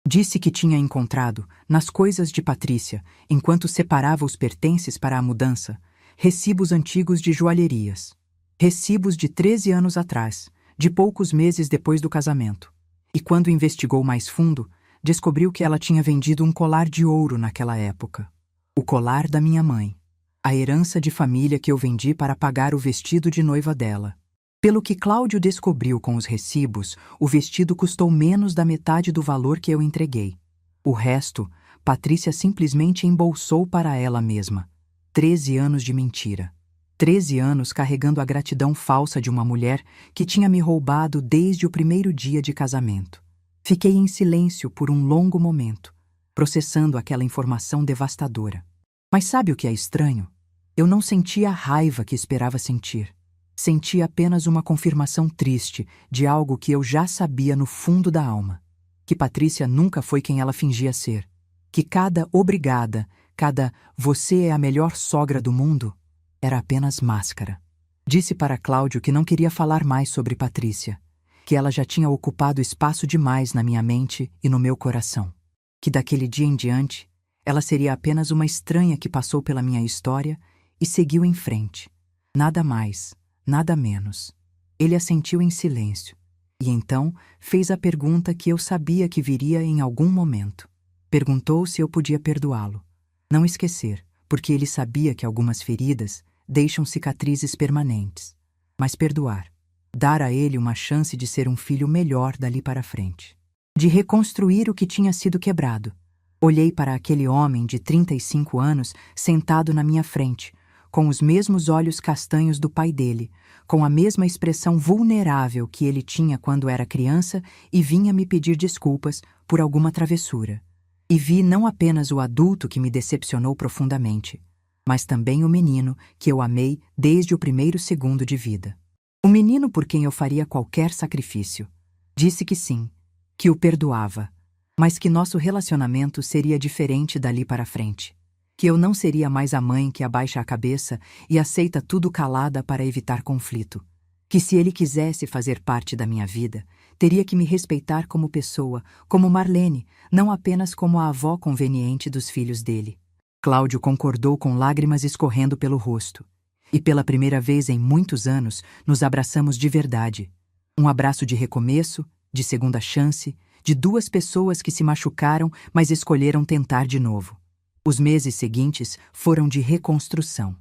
A: Disse que tinha encontrado, nas coisas de Patrícia, enquanto separava os pertences para a mudança, recibos antigos de joalherias. Recibos de 13 anos atrás, de poucos meses depois do casamento. E quando investigou mais fundo, descobriu que ela tinha vendido um colar de ouro naquela época. O colar da minha mãe. A herança de família que eu vendi para pagar o vestido de noiva dela. Pelo que Cláudio descobriu com os recibos, o vestido custou menos da metade do valor que eu entreguei. O resto, Patrícia simplesmente embolsou para ela mesma. 13 anos de mentira. 13 anos carregando a gratidão falsa de uma mulher que tinha me roubado desde o primeiro dia de casamento. Fiquei em silêncio por um longo momento, processando aquela informação devastadora. Mas sabe o que é estranho? Eu não sentia a raiva que esperava sentir. Senti apenas uma confirmação triste de algo que eu já sabia no fundo da alma. Que Patrícia nunca foi quem ela fingia ser. Que cada obrigada, cada "você é a melhor sogra do mundo" era apenas máscara. Disse para Cláudio que não queria falar mais sobre Patrícia, que ela já tinha ocupado espaço demais na minha mente e no meu coração. Que daquele dia em diante, ela seria apenas uma estranha que passou pela minha história e seguiu em frente. Nada mais. Nada menos. Ele assentiu em silêncio, e então fez a pergunta que eu sabia que viria em algum momento. Perguntou se eu podia perdoá-lo. Não esquecer, porque ele sabia que algumas feridas deixam cicatrizes permanentes. Mas perdoar. Dar a ele uma chance de ser um filho melhor dali para frente. De reconstruir o que tinha sido quebrado. Olhei para aquele homem de 35 anos sentado na minha frente, com os mesmos olhos castanhos do pai dele, com a mesma expressão vulnerável que ele tinha quando era criança e vinha me pedir desculpas por alguma travessura. E vi não apenas o adulto que me decepcionou profundamente, mas também o menino que eu amei desde o primeiro segundo de vida. O menino por quem eu faria qualquer sacrifício. Disse que sim, que o perdoava, mas que nosso relacionamento seria diferente dali para frente. Que eu não seria mais a mãe que abaixa a cabeça e aceita tudo calada para evitar conflito. Que se ele quisesse fazer parte da minha vida, teria que me respeitar como pessoa, como Marlene, não apenas como a avó conveniente dos filhos dele. Cláudio concordou com lágrimas escorrendo pelo rosto. E pela primeira vez em muitos anos, nos abraçamos de verdade. Um abraço de recomeço, de segunda chance, de duas pessoas que se machucaram, mas escolheram tentar de novo. Os meses seguintes foram de reconstrução.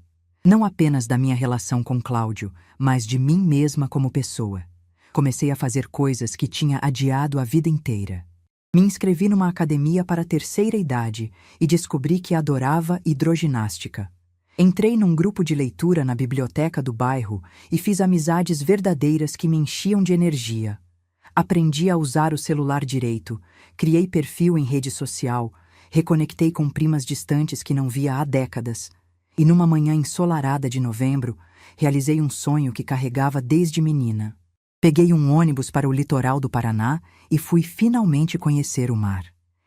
A: Não apenas da minha relação com Cláudio, mas de mim mesma como pessoa. Comecei a fazer coisas que tinha adiado a vida inteira. Me inscrevi numa academia para a terceira idade e descobri que adorava hidroginástica. Entrei num grupo de leitura na biblioteca do bairro e fiz amizades verdadeiras que me enchiam de energia. Aprendi a usar o celular direito, criei perfil em rede social, reconectei com primas distantes que não via há décadas, e numa manhã ensolarada de novembro, realizei um sonho que carregava desde menina. Peguei um ônibus para o litoral do Paraná e fui finalmente conhecer o mar.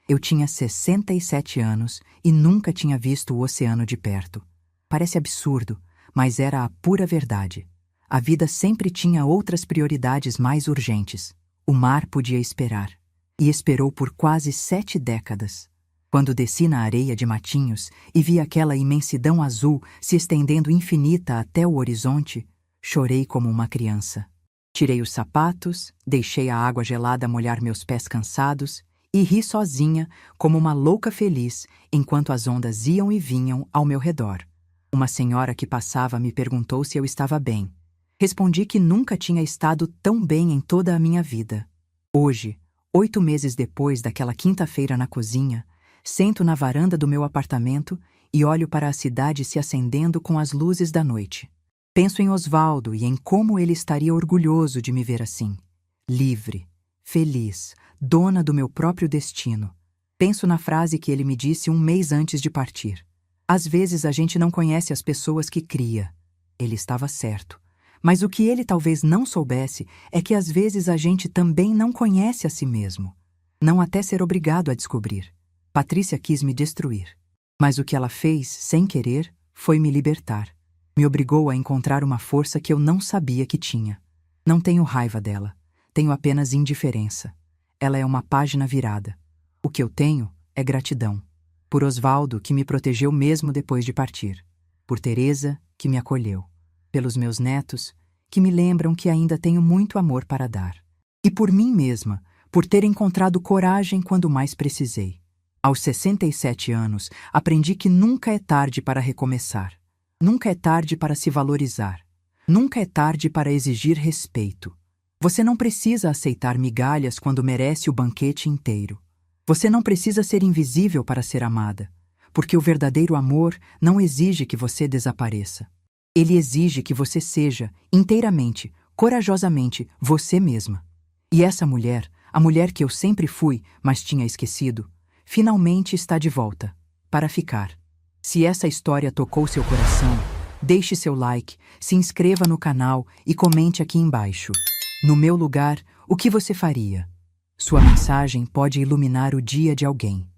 A: Eu tinha 67 anos e nunca tinha visto o oceano de perto. Parece absurdo, mas era a pura verdade. A vida sempre tinha outras prioridades mais urgentes. O mar podia esperar. E esperou por quase 7 décadas. Quando desci na areia de Matinhos e vi aquela imensidão azul se estendendo infinita até o horizonte, chorei como uma criança. Tirei os sapatos, deixei a água gelada molhar meus pés cansados e ri sozinha, como uma louca feliz, enquanto as ondas iam e vinham ao meu redor. Uma senhora que passava me perguntou se eu estava bem. Respondi que nunca tinha estado tão bem em toda a minha vida. Hoje, 8 meses depois daquela quinta-feira na cozinha, sento na varanda do meu apartamento e olho para a cidade se acendendo com as luzes da noite. Penso em Osvaldo e em como ele estaria orgulhoso de me ver assim. Livre, feliz, dona do meu próprio destino. Penso na frase que ele me disse um mês antes de partir. Às vezes a gente não conhece as pessoas que cria. Ele estava certo. Mas o que ele talvez não soubesse é que às vezes a gente também não conhece a si mesmo. Não até ser obrigado a descobrir. Patrícia quis me destruir. Mas o que ela fez, sem querer, foi me libertar. Me obrigou a encontrar uma força que eu não sabia que tinha. Não tenho raiva dela. Tenho apenas indiferença. Ela é uma página virada. O que eu tenho é gratidão. Por Osvaldo, que me protegeu mesmo depois de partir. Por Teresa, que me acolheu. Pelos meus netos, que me lembram que ainda tenho muito amor para dar. E por mim mesma, por ter encontrado coragem quando mais precisei. Aos 67 anos, aprendi que nunca é tarde para recomeçar. Nunca é tarde para se valorizar. Nunca é tarde para exigir respeito. Você não precisa aceitar migalhas quando merece o banquete inteiro. Você não precisa ser invisível para ser amada, porque o verdadeiro amor não exige que você desapareça. Ele exige que você seja, inteiramente, corajosamente, você mesma. E essa mulher, a mulher que eu sempre fui, mas tinha esquecido, finalmente está de volta, para ficar. Se essa história tocou seu coração, deixe seu like, se inscreva no canal e comente aqui embaixo. No meu lugar, o que você faria? Sua mensagem pode iluminar o dia de alguém.